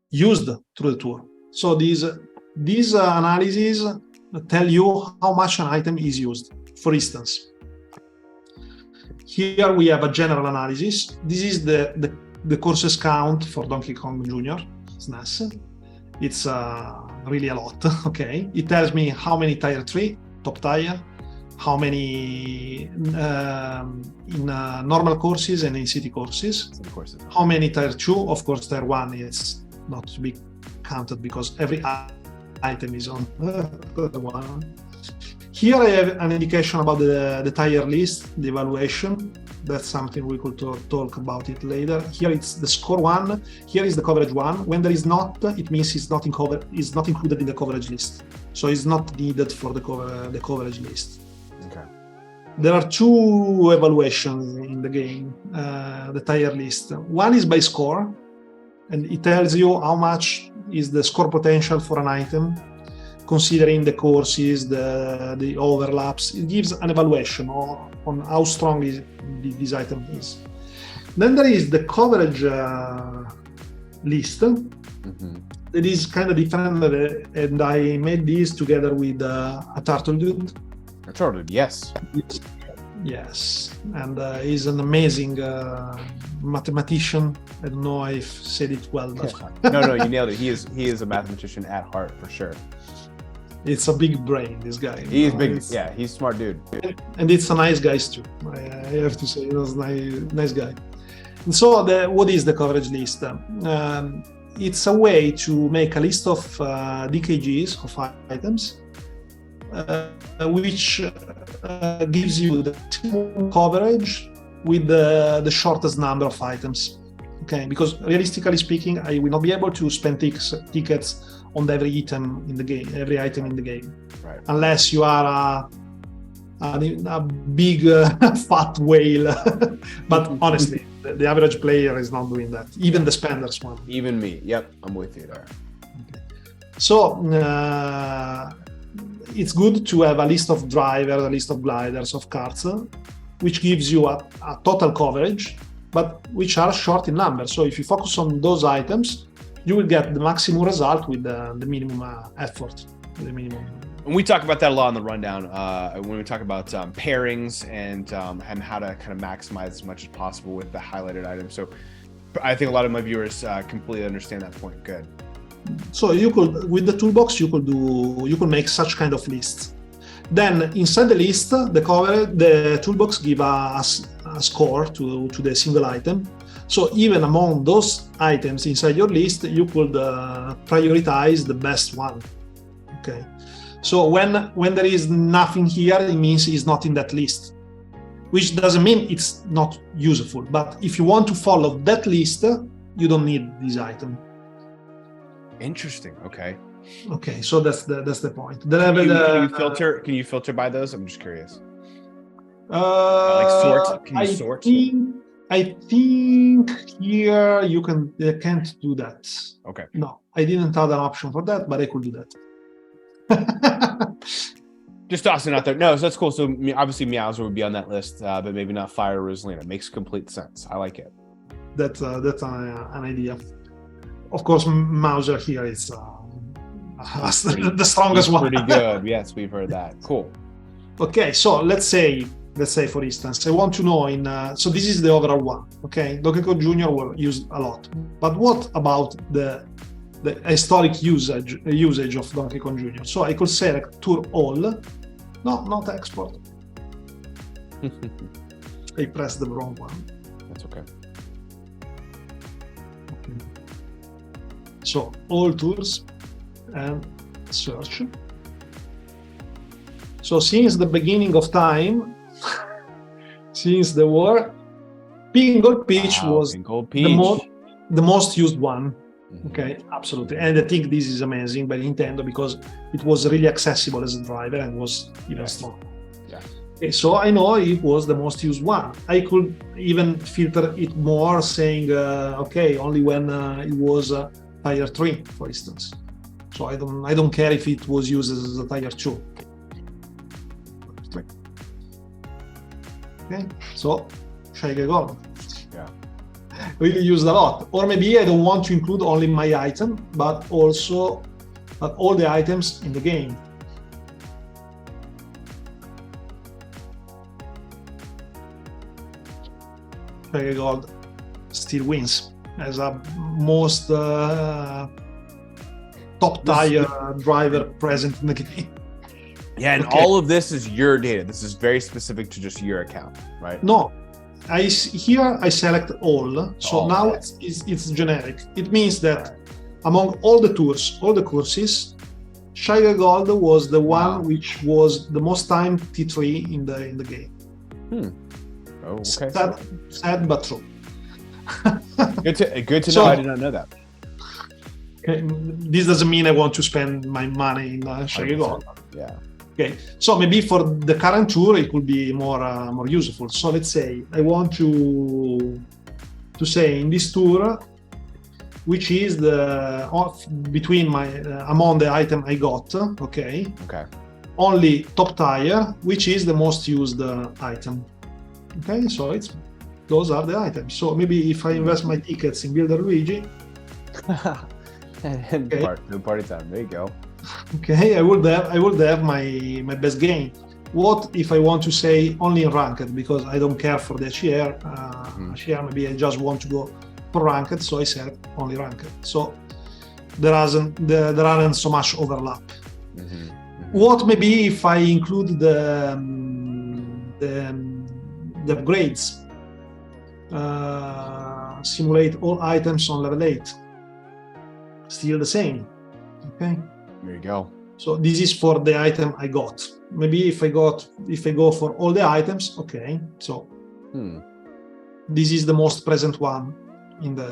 used through the tour. So these analyses tell you how much an item is used. For instance, here we have a general analysis. This is the courses count for Donkey Kong Jr. SNES. It's really a lot. Okay, it tells me how many tire 3, top tire, how many in normal courses and in city courses. How many tire 2? Of course, tire 1 is not to be counted because every item is on the one. Here I have an indication about the tire list, the evaluation. That's something we could talk about it later. Here it's the score 1. Here is the coverage 1. When there is not, it means it's not included in the coverage list. So it's not needed for the coverage list. Okay. There are 2 evaluations in the game, the tire list. One is by score, and it tells you how much is the score potential for an item considering the courses, the overlaps. It gives an evaluation on how strong this item is. Then there is the coverage list. It is kind of different, and I made this together with a turtle dude. A turtle, yes. Yes, and he's an amazing mathematician. I don't know if I said it well, but no, you nailed it. He is a mathematician at heart for sure. It's a big brain, this guy. He is big. Yeah, he's a smart dude. And it's a nice guy too. I have to say, he was a nice guy. And so, what is the coverage list? It's a way to make a list of DKGs of items, which gives you the maximum coverage with the shortest number of items. Okay, because realistically speaking, I will not be able to spend tickets on every item in the game, right, unless you are a big fat whale. But honestly, the average player is not doing that. Even the spenders one. Even me. Yep, I'm with you there. Okay. So it's good to have a list of drivers, a list of gliders, of karts, which gives you a total coverage, but which are short in number. So if you focus on those items, you will get the maximum result with the minimum effort, the minimum. And we talk about that a lot in the rundown when we talk about pairings and how to kind of maximize as much as possible with the highlighted items. So I think a lot of my viewers completely understand that point. Good. So you could, with the toolbox, you could make such kind of lists. Then inside the list, the toolbox give us a score to the single item. So even among those items inside your list, you could prioritize the best one. Okay. So when there is nothing here, it means it's not in that list, which doesn't mean it's not useful. But if you want to follow that list, you don't need this item. Interesting. Okay. Okay, so that's the point. Can you filter by those? I'm just curious. Like sort? Can you sort? I think here you can't do that. Okay. No, I didn't have an option for that, but I could do that. Just tossing out there. No, so that's cool. So obviously Meowser would be on that list, but maybe not Fire or Rosalina. Makes complete sense. I like it. That's an idea. Of course, Mauser here is the strongest one. Pretty good. Yes, we've heard that. Cool. Okay, so let's say for instance, I want to know so this is the overall one. Okay, Donkey Kong Jr. were used a lot, but what about the historic usage of Donkey Kong Jr.? So I could select Tour All. No, not export. I pressed the wrong one. That's okay. So all tours and search. So since the beginning of time, since the war, Pink Gold Peach was the most used one. Mm-hmm. Okay, absolutely. And I think this is amazing by Nintendo because it was really accessible as a driver and was even smaller. Yeah. Okay, so I know it was the most used one. I could even filter it more, saying, okay, only when it was Tier 3, for instance. So I don't care if it was used as a Tier 2. Okay, so Shaggy Gold. Yeah. Really used a lot. Or maybe I don't want to include only my item, but also all the items in the game. Shaggy Gold still wins as a most top tier driver present in the game. Yeah, and all of this is your data. This is very specific to just your account, right? No, here I select all. So now it's generic. It means that among all the tours, all the courses, Shaggy Gold was the one which was the most time T3 in the game. Oh, okay. Sad but true. Good to know. I did not know that. Okay, this doesn't mean I want to spend my money in Shaggy Gold. Yeah. Okay, so maybe for the current tour it could be more useful. So let's say I want to say in this tour which is the between my among the item I got. Okay. Only top tier, which is the most used item. Okay, so those are the items. So maybe if I invest my tickets in Builder Luigi, party time. There you go. Okay, I would have my best gain. What if I want to say only in ranked, because I don't care for the HER, maybe I just want to go for ranked, so I set only ranked. So there aren't so much overlap. What maybe if I include the upgrades, simulate all items on level 8, still the same. Okay. There you go. So this is for the item I got. Maybe if I go for all the items, okay. So this is the most present one in the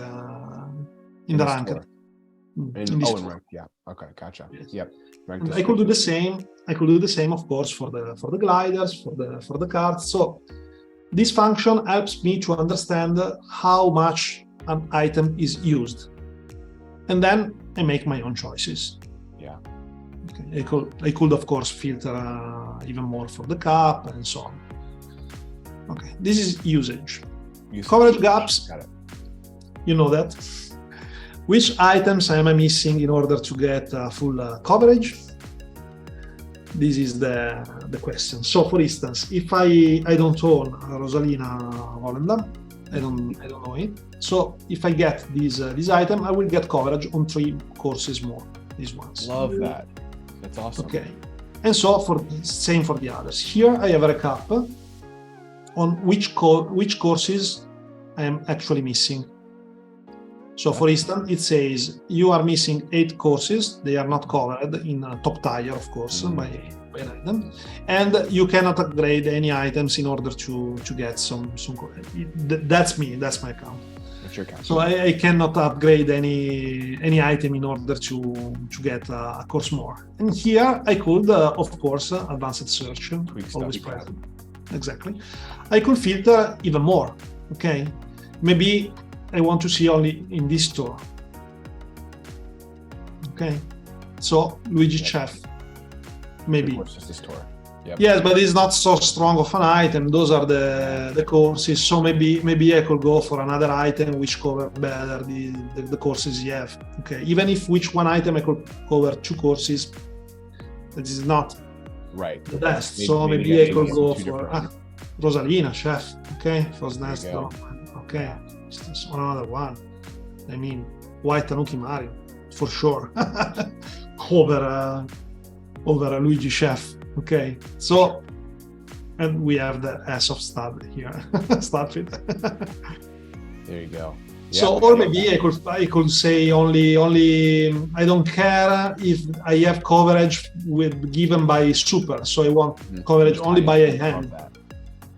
ranked. In ranked, yeah. Okay, gotcha. Yes. Yep. I could do the same. I could do the same, of course, for the gliders, for the carts. So this function helps me to understand how much an item is used, and then I make my own choices. Yeah. Okay. I could of course filter even more for the cap and so on. Okay. This is usage. Coverage gaps. Got it. You know that. Which items am I missing in order to get full coverage? This is the question. So, for instance, if I don't own Rosalina Hollander, I don't know it. So, if I get this item, I will get coverage on 3 courses more. These ones. Love that. That's awesome. Okay. And so same for the others. Here I have a recap on which courses I am actually missing. So for instance, it says you are missing 8 courses. They are not covered in top tier, of course, by an item, and you cannot upgrade any items in order to get some. That's me. That's my account. That's your account. So I cannot upgrade any item in order to get a course more. And here I could, of course, advanced search, always present. Exactly. I could filter even more. Okay, maybe I want to see only in this store. Okay, so Luigi Chef, maybe. Of course, just the store. Yep. Yes, but it's not so strong of an item. Those are the courses. So maybe I could go for another item which cover better the courses you have. Okay, even if which one item I could cover 2 courses, that is not the best. Maybe I could go for Rosalina Chef. Okay, first nest. Okay. Another one. I mean, White Tanuki Mario for sure. over Luigi Chef. Okay, so and we have the S of stud here, Studfit. There you go. Yeah, so or maybe I could say only I don't care if I have coverage given by super. So I want coverage only by a hand.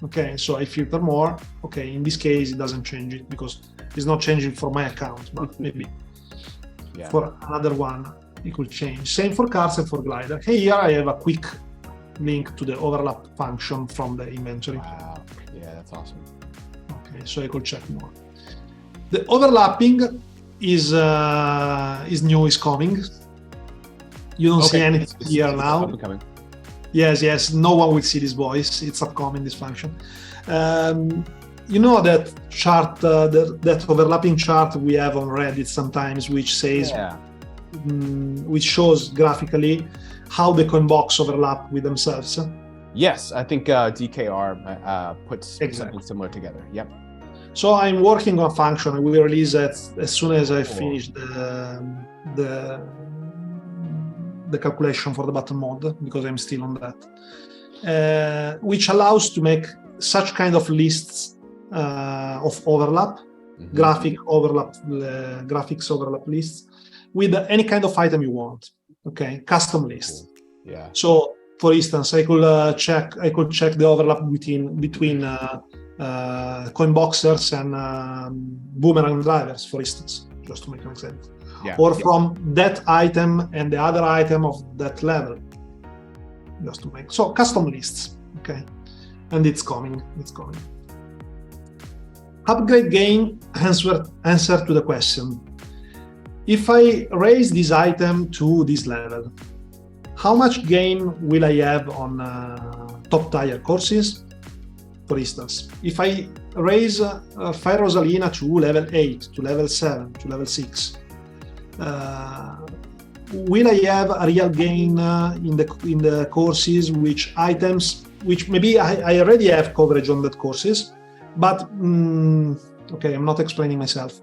Okay, so I filter more. Okay, in this case, it doesn't change it because it's not changing for my account, but maybe for another one, it could change. Same for cards and for glider. Hey, here I have a quick link to the overlap function from the inventory. Wow, yeah, that's awesome. Okay, so I could check more. The overlapping is new, is coming. You don't see anything here now. Yes, no one will see this voice. It's upcoming, this function. You know that chart, that overlapping chart we have on Reddit sometimes, which says, which shows graphically how the coin box overlap with themselves. Yes, I think DKR puts something similar together. Yep. So I'm working on a function. I will release it as soon as I finish the calculation for the button mode, because I'm still on that, which allows to make such kind of lists of overlap, graphics overlap lists with any kind of item you want. Okay, custom list. Yeah. So, for instance, I could check the overlap between coin boxers and boomerang drivers, for instance, just to make an example. Or from that item and the other item of that level, just to make custom lists. Okay, and it's coming. Upgrade gain answer to the question. if I raise this item to this level, how much gain will I have on top tier courses? For instance, if I raise Fire Rosalina to level 8, to level 7, to level 6, will I have a real gain in the courses which maybe I already have coverage on that courses, but okay, I'm not explaining myself.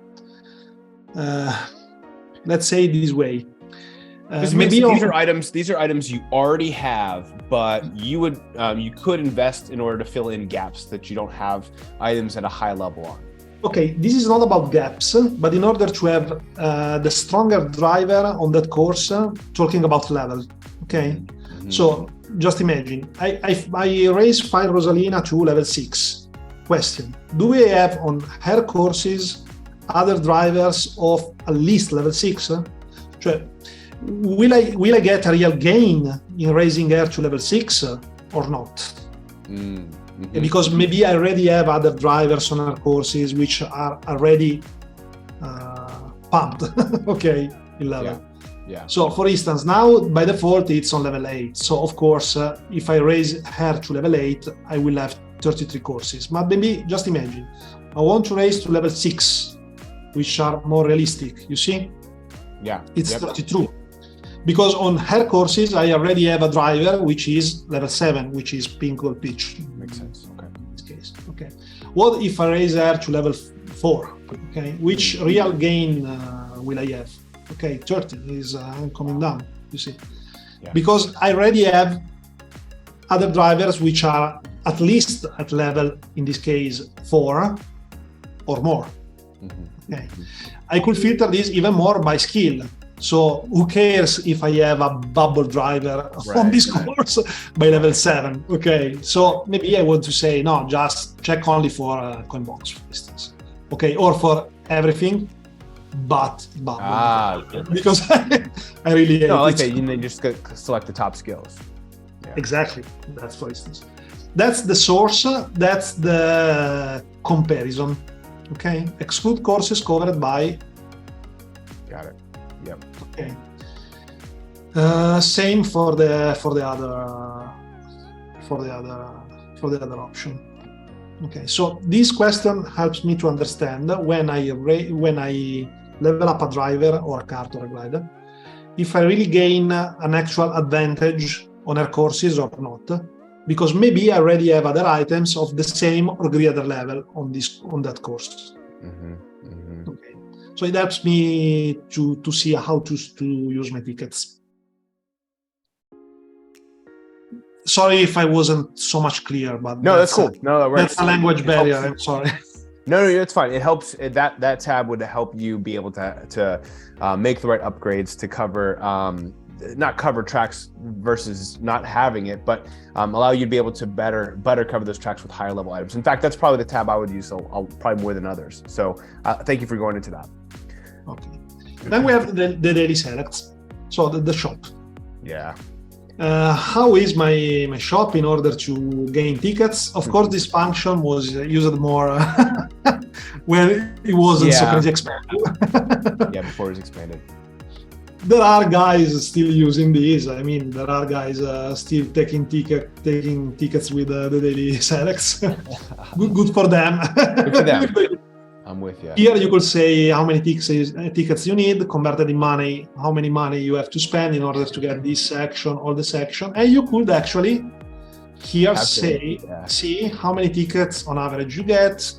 Let's say it this way. Maybe these are items you already have, but you could invest in order to fill in gaps that you don't have items at a high level on. Okay, this is not about gaps, but in order to have the stronger driver on that course, talking about level. Okay, so just imagine I raise Fire Rosalina to level 6. Question: do we have on her courses other drivers of at least level 6? Cioè, will I get a real gain in raising her to level 6 or not? Because maybe I already have other drivers on her courses which are already pumped, okay, in level. Yeah. So for instance, now by default it's on level 8. So of course, if I raise her to level 8, I will have 33 courses. But maybe just imagine, I want to raise to level 6, which are more realistic, you see? Yeah. It's 32. Because on her courses, I already have a driver which is level 7, which is Pink Gold Peach. Makes sense. Okay. In this case. Okay. What if I raise her to level 4? Okay. Which real gain will I have? Okay, 30 is coming down, you see. Yeah. Because I already have other drivers which are at least at level, in this case, 4 or more. Okay. I could filter this even more by skill. So who cares if I have a bubble driver on this course by level 7? Okay, so maybe I want to say, no, just check only for Coinbox, for instance. Okay, or for everything, but bubble. Because I really hate like it. that, you then just select the top skills. Yeah. Exactly, that's for instance. That's the source, that's the comparison. Okay, exclude courses covered by. Got it. Yep. Okay. Same for the other option. Okay, so this question helps me to understand when I level up a driver or a cart or a glider, if I really gain an actual advantage on her courses or not, because maybe I already have other items of the same or greater level on that course. Okay. So it helps me to see how to use my tickets. Sorry if I wasn't so much clear, but no, that's cool. No, that's a language barrier. I'm sorry. No, it's fine. It helps. That tab would help you be able to make the right upgrades to cover, not cover tracks versus not having it, but allow you to be able to better cover those tracks with higher level items. In fact, that's probably the tab I would use, so probably more than others. So thank you for going into that. Okay. Then we have the daily selects, so the shop. Yeah. How is my shop in order to gain tickets? Of course, this function was used more when it wasn't so crazy expanded. Yeah, before it was expanded. There are guys still using this. I mean, there are guys still taking tickets with the daily selects. Good for them. Good for them. I'm with you. Here you could say how many tickets you need, converted in money, how many money you have to spend in order to get this section or the section. And you could actually here see how many tickets on average you get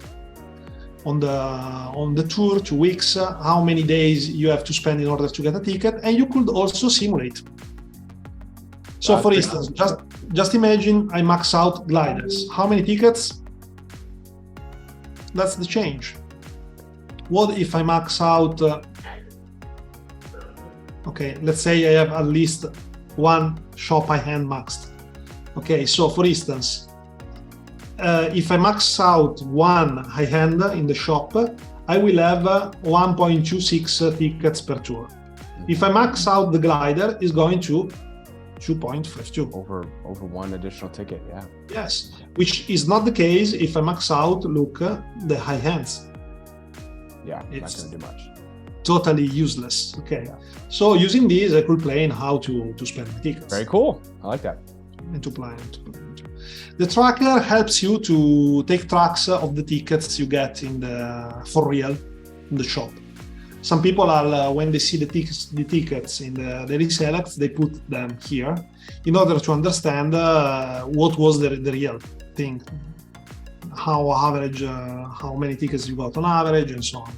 on the tour, 2 weeks, how many days you have to spend in order to get a ticket, and you could also simulate. So for instance, just imagine I max out gliders. How many tickets? That's the change. What if I max out, okay, let's say I have at least one shop I hand maxed. Okay, so for instance, if I max out one high hand in the shop, I will have 1.26 tickets per tour. If I max out the glider, it's going to 2.52. Over one additional ticket, yeah. Yes, which is not the case if I max out, look, the high hands. Yeah, it's not going to do much. totally useless. Okay, so using this, I could plan how to spend the tickets. Very cool. I like that. And to plan. The tracker helps you to take tracks of the tickets you get for real in the shop. Some people are when they see the tickets in the reselect, they put them here in order to understand what was the real thing, how average, how many tickets you got on average, and so on.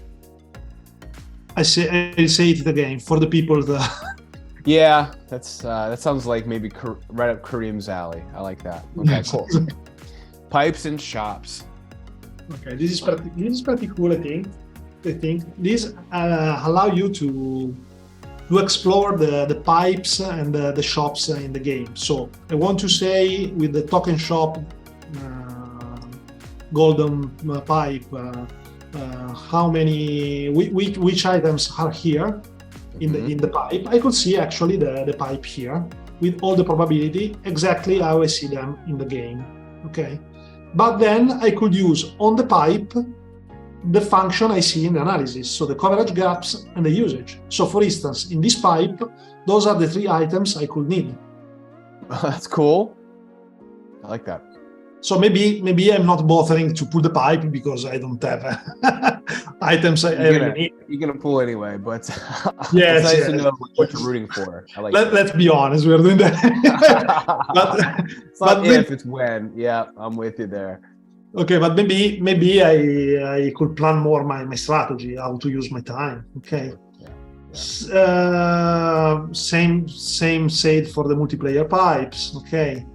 I'll say it again for the people that. Yeah, that sounds like maybe right up Kareem's alley. I like that. Okay, cool. Pipes and shops. Okay, this is pretty cool. I think this allow you to explore the pipes and the shops in the game. So I want to say with the token shop, golden pipe, how many which items are here in the pipe. I could see actually the pipe here with all the probability exactly how I see them in the game. Okay, but then I could use on the pipe the function I see in the analysis, so the coverage gaps and the usage. So for instance, in this pipe, those are the 3 items I could need. That's cool. I like that. So maybe I'm not bothering to pull the pipe because I don't have items I really need. You're gonna pull anyway, but yes, it's nice to know what you're rooting for. I like let's be honest, we're doing that. It's not if, it's when. Yeah, I'm with you there. Okay, but maybe I could plan more my strategy, how to use my time. Okay. Yeah. Same said for the multiplayer pipes. Okay.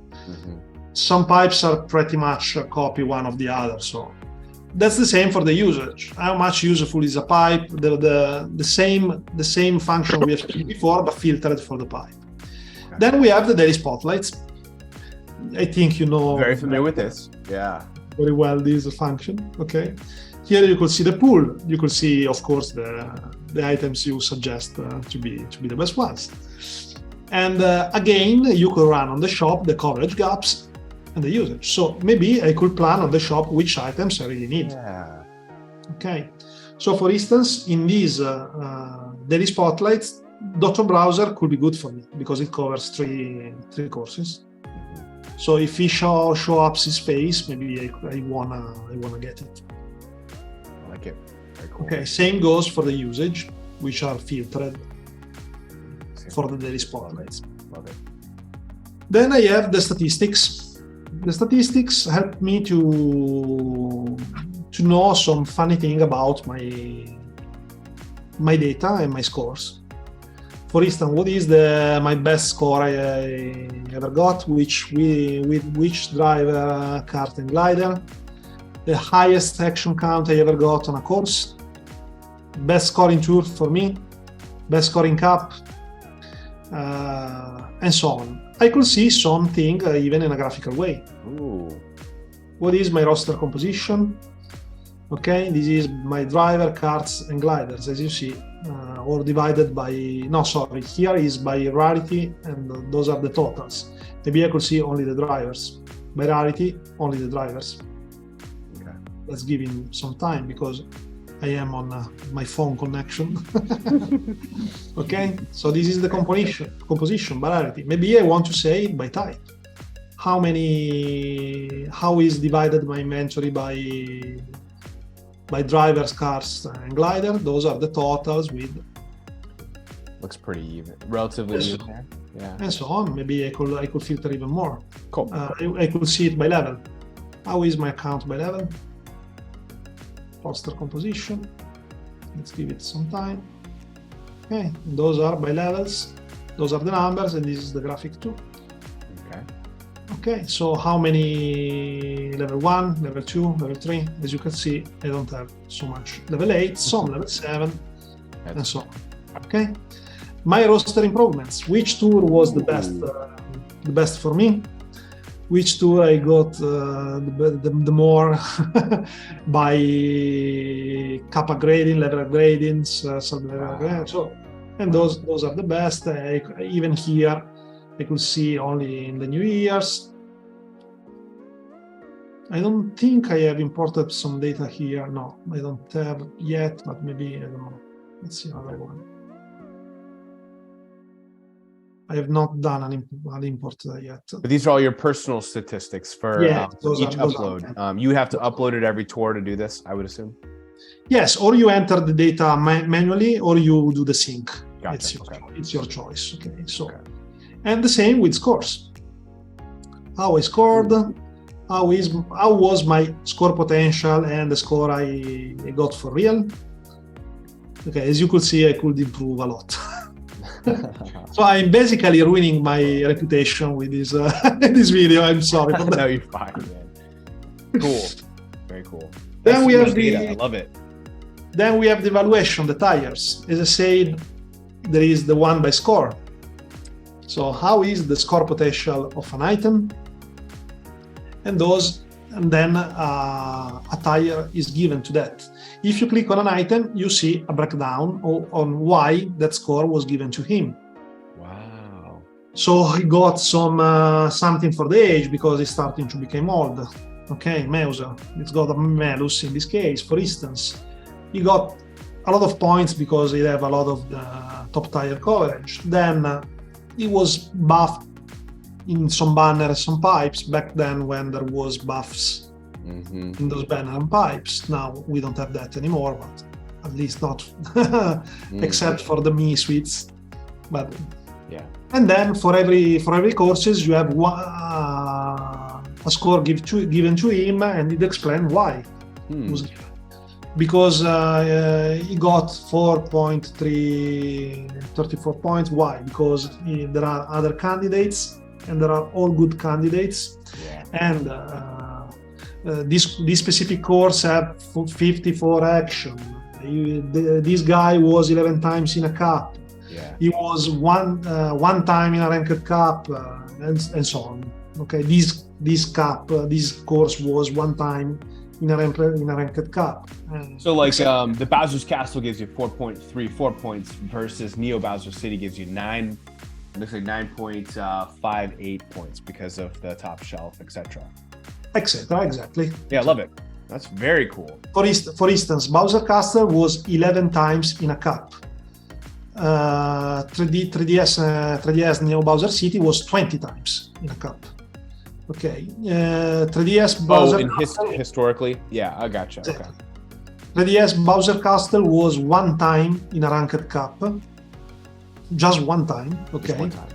Some pipes are pretty much a copy one of the other, so that's the same for the usage. How much useful is a pipe? The same function we have seen before, but filtered for the pipe. Okay. Then we have the daily spotlights. I think you know. Very familiar with this. Yeah. Very well this function. Okay. Here you could see the pool. You could see, of course, the items you suggest to be the best ones. And again, you could run on the shop the coverage gaps and the usage. So maybe I could plan on the shop which items I really need. Yeah. Okay. So for instance, in these daily spotlights, Dr. Browser could be good for me because it covers three courses. So if he show up his space, maybe I wanna get it. I like it. Very cool. Okay. Same goes for the usage, which are filtered for the daily spotlights. Love it. Then I have the statistics. The statistics help me to know some funny thing about my data and my scores. For instance, what is my best score I ever got? With which driver, kart, and glider? The highest action count I ever got on a course? Best score in tour for me? Best score in cup? And so on. I could see something even in a graphical way. Ooh. What is my roster composition? Okay, this is my driver, karts, and gliders, as you see, or divided by, here is by rarity, and those are the totals. Maybe I could see only the drivers. By rarity, only the drivers. Okay. Let's give him some time because I am on my phone connection. Okay, so this is the composition by rarity. Maybe I want to say by type. How is divided my inventory by drivers, cars, and glider? Those are the totals with. Looks pretty even, relatively even there. Yeah. And so on. Maybe I could filter even more. Cool. I could see it by level. How is my account by level? Roster composition. Let's give it some time. Okay, those are by levels. Those are the numbers, and this is the graphic too. Okay. Okay, so how many level 1, level 2, level 3? As you can see, I don't have so much. Level 8, some level 7, and so on. Okay. My roster improvements. Which tour was the best for me? Which tour I got the more by kappa grading, level gradings, sub-level grading. So, and those are the best. Even here, I could see only in the New Year's. I don't think I have imported some data here. No, I don't have yet, but maybe, I don't know. Let's see another one. I have not done an import yet. But these are all your personal statistics for each upload. You have to upload it every tour to do this, I would assume. Yes, or you enter the data manually, or you do the sync. Gotcha. It's your choice. Okay, so and the same with scores. How I scored, how was my score potential, and the score I got for real. Okay, as you could see, I could improve a lot. So I'm basically ruining my reputation with this this video. I'm sorry. No, you're fine, man. Cool, very cool. Then we have I love it. Then we have the evaluation, the tires. As I said, there is the one by score. So how is the score potential of an item? And then a tire is given to that. If you click on an item, you see a breakdown on why that score was given to him. Wow. So he got something for the age because he's starting to become old. Okay, Meuser. It's got a Melus in this case, for instance. He got a lot of points because he have a lot of the top tire coverage. Then he was buffed in some banners, some pipes back then when there was buffs in those banner and pipes. Now we don't have that anymore, but at least not except for the me suites. But yeah. And then for every courses you have a score given to him, and it explains why it was given. Because he got 4.34 points. Why? Because there are other candidates, and there are all good candidates. Yeah. And this specific course had 54 action. This guy was 11 times in a cup. Yeah. He was one time in a ranked cup, and so on. Okay, this course was one time in a ranked cup. So like the Bowser's Castle gives you 4.34 points versus Neo Bowser City gives you 9.58 points because of the top shelf, etc. Exactly. Yeah, I love it. That's very cool. For instance, Bowser Castle was 11 times in a cup. 3DS Neo Bowser City was 20 times in a cup. Okay, 3DS Bowser historically? Yeah, I gotcha. Okay. 3DS Bowser Castle was one time in a ranked cup. Just one time, okay. Just one time.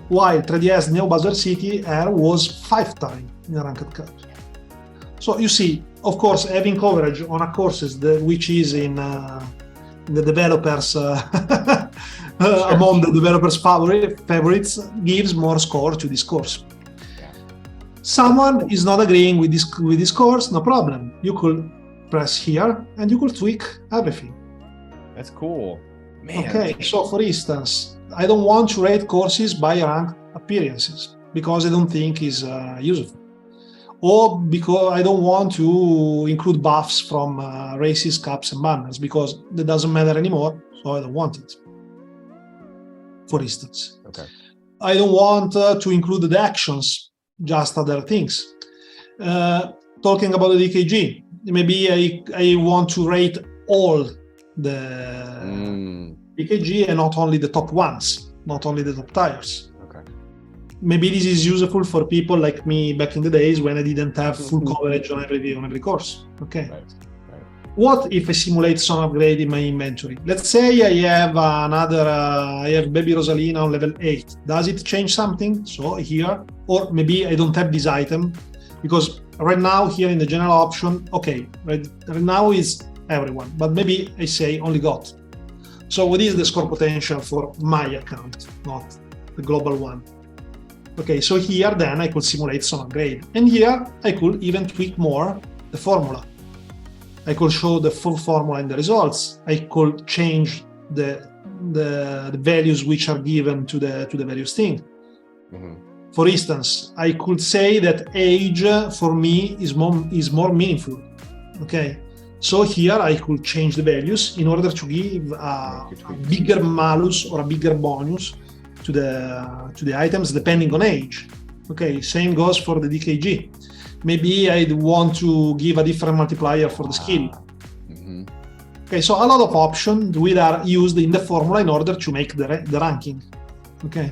While 3DS Neo Bowser City Air was 5 times in a ranked cup. So you see, of course, having coverage on a courses which is in the developers among the developers' favorites gives more score to this course. Someone is not agreeing with this course, no problem. You could press here and you could tweak everything. That's cool. Man. Okay, so for instance, I don't want to rate courses by rank appearances because I don't think is useful. Or because I don't want to include buffs from races, cups, and banners because that doesn't matter anymore, so I don't want it. For instance. Okay. I don't want to include the actions, just other things. Talking about the DKG, maybe I want to rate all the DKG and not only the top ones, not only the top tires. Okay. Maybe this is useful for people like me back in the days when I didn't have full coverage on every course. Okay. Right. What if I simulate some upgrade in my inventory? Let's say I have I have Baby Rosalina on level 8. Does it change something? So here, or maybe I don't have this item because right now here in the general option, okay, right now is everyone, but maybe I say only got. So what is the score potential for my account, not the global one? Okay, so here then I could simulate some upgrade. And here I could even tweak more the formula. I could show the full formula in the results. I could change the values which are given to the various things. For instance, I could say that age for me is more meaningful. Okay, so here I could change the values in order to give a bigger malus or a bigger bonus to the items depending on age. Okay, same goes for the DKG. Maybe I'd want to give a different multiplier for the skill. Okay, so a lot of options which are used in the formula in order to make the ranking. Okay,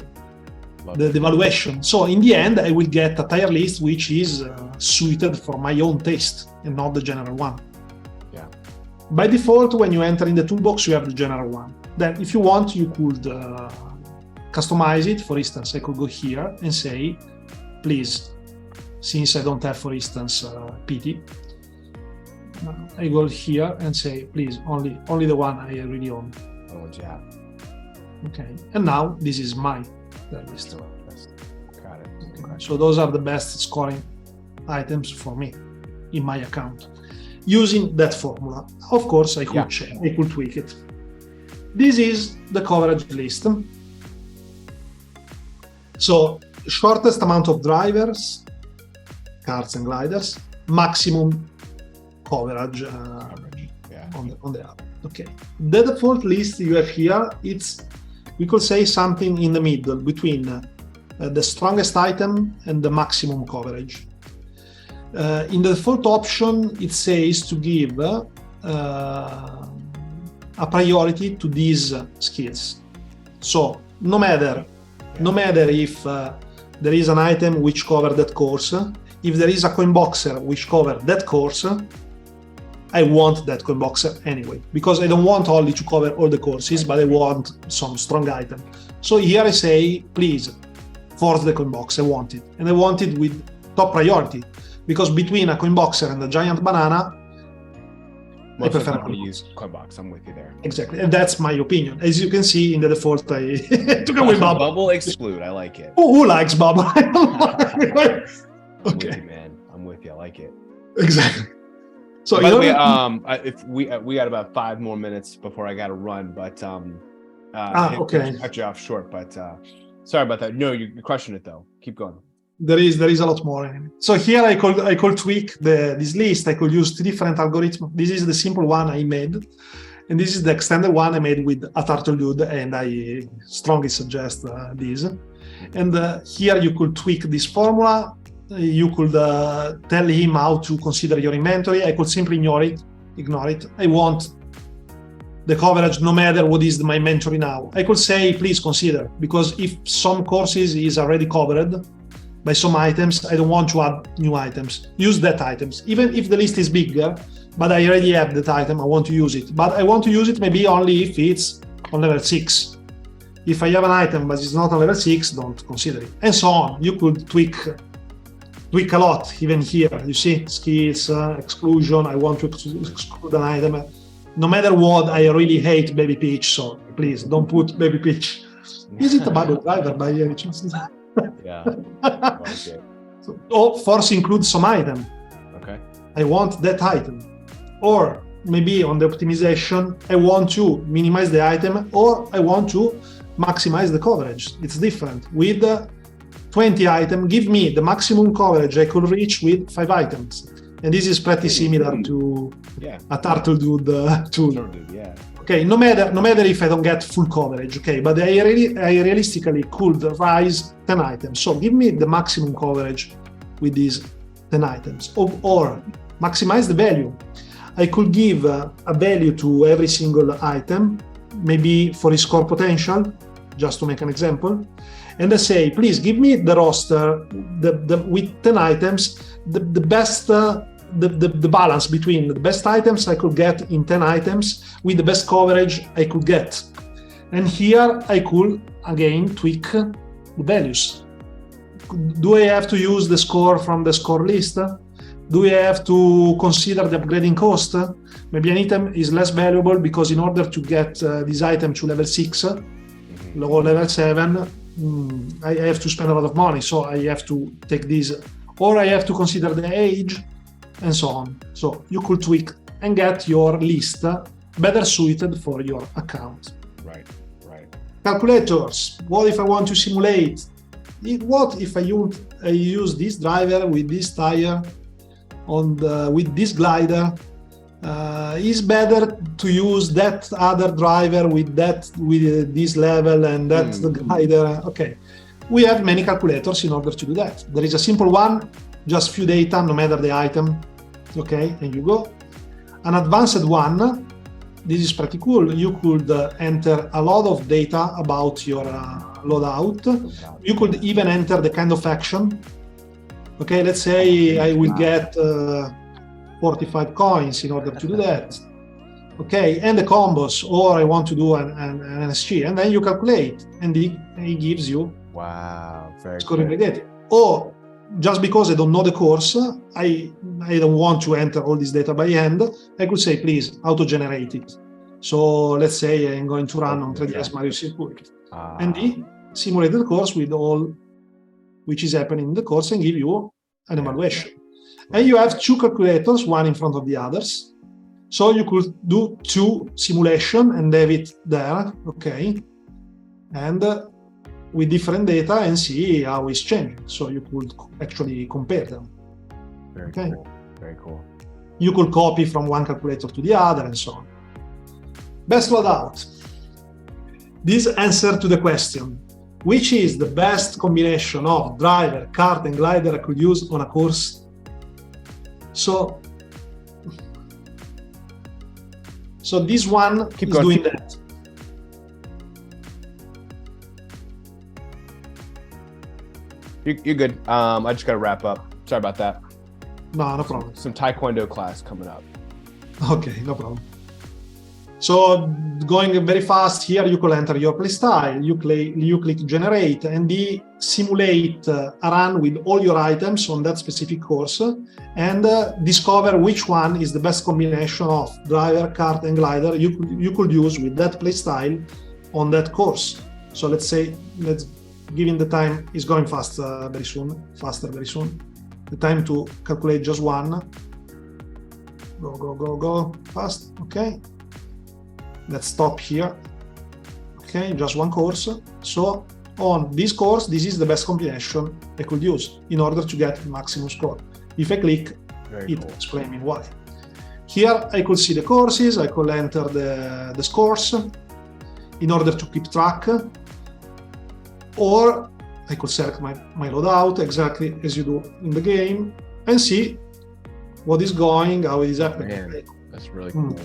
the evaluation. So in the end, I will get a tier list which is suited for my own taste and not the general one. Yeah. By default, when you enter in the toolbox, you have the general one. Then if you want, you could customize it. For instance, I could go here and say, please, since I don't have, for instance, PT, I go here and say, please, only the one I really own. Oh, yeah. Okay, and now this is my list. Got it. Okay. So those are the best scoring items for me in my account. Using that formula, of course, I could change, I could tweak it. This is the coverage list. So shortest amount of drivers, karts and gliders, maximum coverage on the app. Okay. The default list you have here, we could say something in the middle between the strongest item and the maximum coverage. In the default option, it says to give a priority to these skills. So no matter if there is an item which covers that course, if there is a coin boxer which covers that course, I want that coin boxer anyway, because I don't want only to cover all the courses, but I want some strong item. So here I say, please force the coin box, I want it. And I want it with top priority, because between a coin boxer and a giant banana, I prefer to use Toolbox. I'm with you there. Exactly, and that's my opinion. As you can see in the default, I took away bubble. Bubble exclude. I like it. Who likes bubble? I'm with you, man. I'm with you. I like it. Exactly. So by the way, if we got about 5 more minutes before I got to run, but okay. Cut you off short, but sorry about that. No, you're crushing it though. Keep going. There is a lot more in it. So here I could tweak this list. I could use 2 different algorithms. This is the simple one I made, and this is the extended one I made with a turtle dude, and I strongly suggest this. And here you could tweak this formula. You could tell him how to consider your inventory. I could simply ignore it. I want the coverage no matter what is my inventory now. I could say, please consider, because if some courses is already covered by some items, I don't want to add new items. Use that items. Even if the list is bigger, but I already have that item, I want to use it. But I want to use it maybe only if it's on level 6. If I have an item but it's not on level 6, don't consider it. And so on. You could tweak a lot, even here. You see, skills, exclusion, I want to exclude an item. No matter what, I really hate Baby Peach, so please don't put Baby Peach. Is it a bubble driver by any chance? Yeah. Okay. Or force include some item. Okay. I want that item. Or maybe on the optimization, I want to minimize the item, or I want to maximize the coverage. It's different. With 20 items, give me the maximum coverage I could reach with 5 items. And this is pretty similar to a turtle dude tool. Yeah. Okay, no matter if I don't get full coverage, okay, but I realistically could rise 10 items. So give me the maximum coverage with these 10 items, or maximize the value. I could give a value to every single item, maybe for his score potential, just to make an example. And I say, please give me the roster, with 10 items, the best, the balance between the best items I could get in 10 items with the best coverage I could get. And here I could again tweak the values. Do I have to use the score from the score list? Do I have to consider the upgrading cost? Maybe an item is less valuable because in order to get this item to level 6 or level 7, I have to spend a lot of money, so I have to take this, or I have to consider the age, and so on. So you could tweak and get your list better suited for your account. Right. Calculators. What if I want to simulate? What if I use this driver with this tire with this glider? Is better to use that other driver with this level and that glider. Okay, we have many calculators in order to do that. There is a simple one, just few data, no matter the item. Okay, and you go. An advanced one this is pretty cool. You could enter a lot of data about your loadout. You could even enter the kind of action. Okay, let's say I will get 45 coins in order to do that. Okay, and the combos, or I want to do an NSG, and then you calculate, and he gives you very scoring cool. data. Or just because I don't know the course, I don't want to enter all this data by hand, I could say, please auto-generate it. So let's say I'm going to run on 3ds Mario Circuit, and he simulated the course with all which is happening in the course and give you an evaluation. And you have two calculators, one in front of the others. So you could do two simulation and have it there, okay? And with different data and see how it's changing. So you could actually compare them. Very cool. Very cool. You could copy from one calculator to the other and so on. Best loadout. This answer to the question, which is the best combination of driver, kart, and glider I could use on a course? So this one is doing that. You're good. I just got to wrap up. Sorry about that. No problem. Some Taekwondo class coming up. Okay, no problem. So going very fast here, you could enter your playstyle. You click generate, and they simulate a run with all your items on that specific course, and discover which one is the best combination of driver, kart, and glider you could use with that playstyle on that course. So let's given the time is going faster very soon. The time to calculate just one. Go fast. Okay. Let's stop here. Okay, just one course. So on this course, this is the best combination I could use in order to get maximum score. If I click, explains me why. Here I could see the courses, I could enter the scores in order to keep track, or I could select my loadout exactly as you do in the game and see what is going, how it is happening. Man, that's really cool.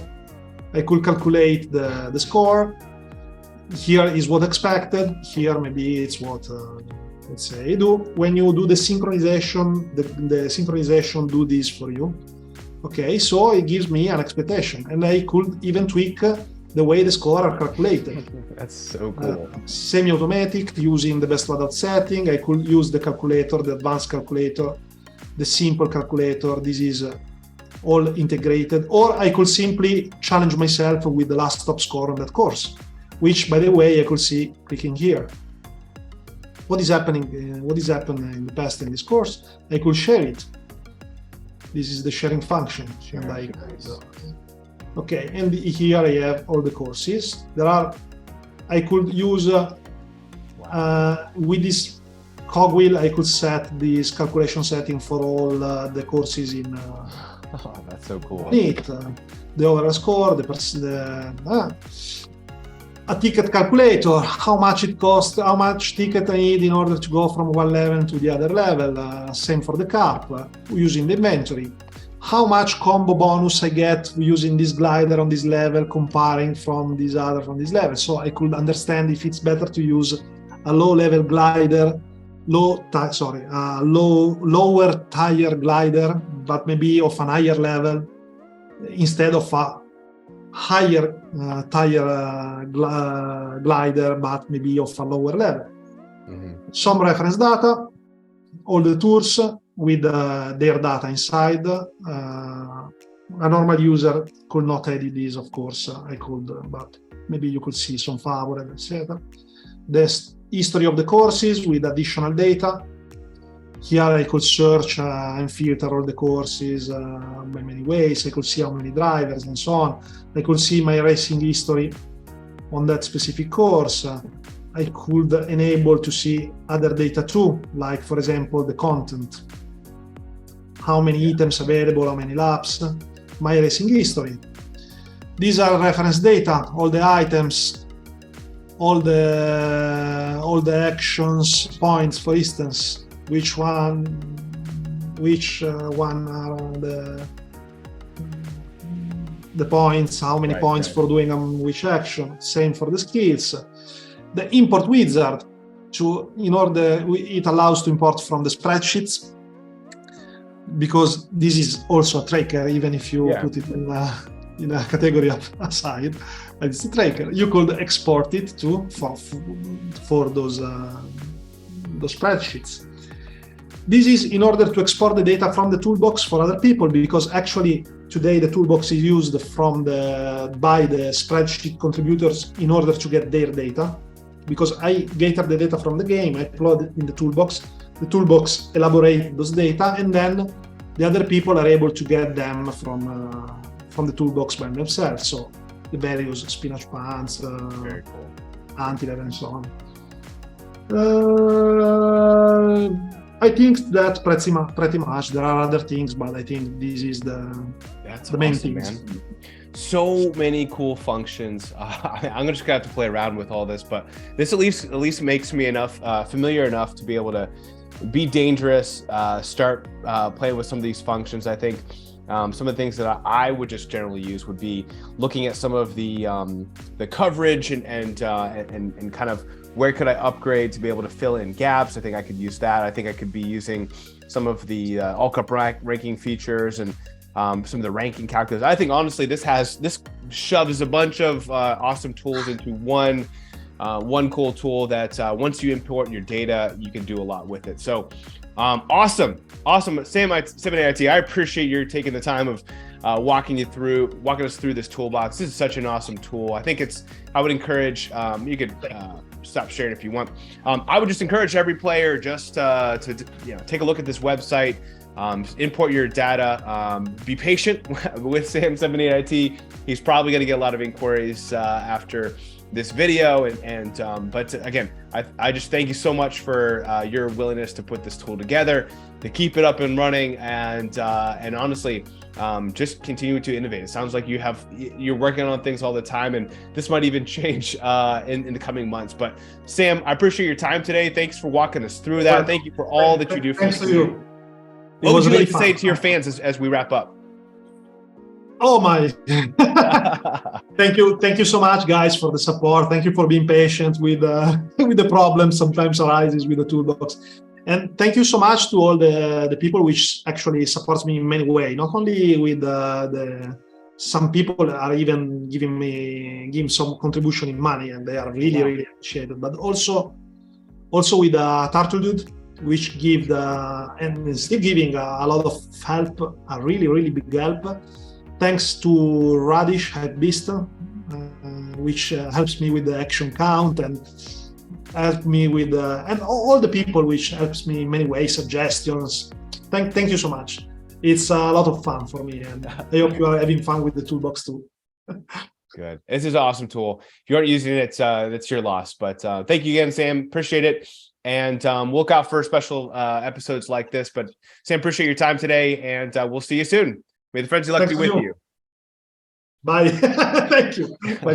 I could calculate the score. Here is what expected. Here maybe it's what let's say do. When you do the synchronization, the synchronization do this for you. Okay, so it gives me an expectation, and I could even tweak the way the score are calculated. That's so cool. Semi-automatic, using the best loadout setting. I could use the calculator, the advanced calculator, the simple calculator. This is all integrated, or I could simply challenge myself with the last top score on that course, which, by the way, I could see clicking here. What is happening? What is happening in the past in this course? I could share it. This is the sharing function. Okay, and here I have all the courses. I could use with this cogwheel. I could set this calculation setting for all the courses in. Oh, that's so cool. Neat. The overall score, a ticket calculator, how much it costs, how much ticket I need in order to go from one level to the other level. Same for the carp, using the inventory. How much combo bonus I get using this glider on this level, comparing from this other from this level. So I could understand if it's better to use a low-level glider, lower tire glider, but maybe of an higher level, instead of a higher tire glider, but maybe of a lower level. Some reference data, all the tours with their data inside. A normal user could not edit this, of course. I could, but maybe you could see some favorite, etc. The history of the courses with additional data. Here I could search and filter all the courses by many ways. I could see how many drivers and so on. I could see my racing history on that specific course. I could enable to see other data too, like for example the content. How many items available, how many laps, my racing history. These are reference data, all the items, all the actions, points, for instance, which one are the points, how many points for doing which action. Same for the skills. The import wizard, it allows to import from the spreadsheets, because this is also a tracker, even if you put it in a category aside. It's a tracker. You could export it to for those spreadsheets. This is in order to export the data from the toolbox for other people, because actually today the toolbox is used by the spreadsheet contributors in order to get their data. Because I gather the data from the game, I upload it in the toolbox elaborates those data, and then the other people are able to get them from the toolbox by themselves. So the various spinach pants, very cool, anti-level, and so on. I think that pretty much. There are other things, but I think this is the main things. Man. So many cool functions. I'm just gonna have to play around with all this, but this at least makes me familiar enough to be able to be dangerous, start playing with some of these functions. I think some of the things that I would just generally use would be looking at some of the coverage and kind of where could I upgrade to be able to fill in gaps. I think I could use that. I think I could be using some of the all-cup ranking features and some of the ranking calculators. I think honestly this shoves a bunch of awesome tools into one cool tool that once you import your data, you can do a lot with it. So awesome. Sam78it's, I appreciate you taking the time of walking us through this toolbox. This is such an awesome tool. I think I would encourage, you could stop sharing if you want. I would just encourage every player just to take a look at this website, import your data, be patient with Sam78it's. He's probably going to get a lot of inquiries after this video, but again, I just thank you so much for your willingness to put this tool together, to keep it up and running, and honestly, just continue to innovate. It sounds like you're working on things all the time, and this might even change in the coming months. But Sam, I appreciate your time today. Thanks for walking us through that. Thank you for all that you do for us. What would you like to say to your fans as we wrap up? Oh my! Thank you so much, guys, for the support. Thank you for being patient with the problems sometimes arises with the toolbox, and thank you so much to all the people which actually supports me in many ways. Not only with some people are even giving some contribution in money, and they are really appreciated. But also with Turtle Dude, which give and is still giving a lot of help, a really big help. Thanks to Radish at Beast, which helps me with the action count and help me with and all the people which helps me in many ways, suggestions. Thank you so much. It's a lot of fun for me, and I hope you are having fun with the toolbox too. Good. This is an awesome tool. If you aren't using it, that's your loss. But thank you again, Sam. Appreciate it. And we'll look out for special episodes like this. But Sam, appreciate your time today, and we'll see you soon. May the friends of luck be with you. Bye. Thank you. Bye.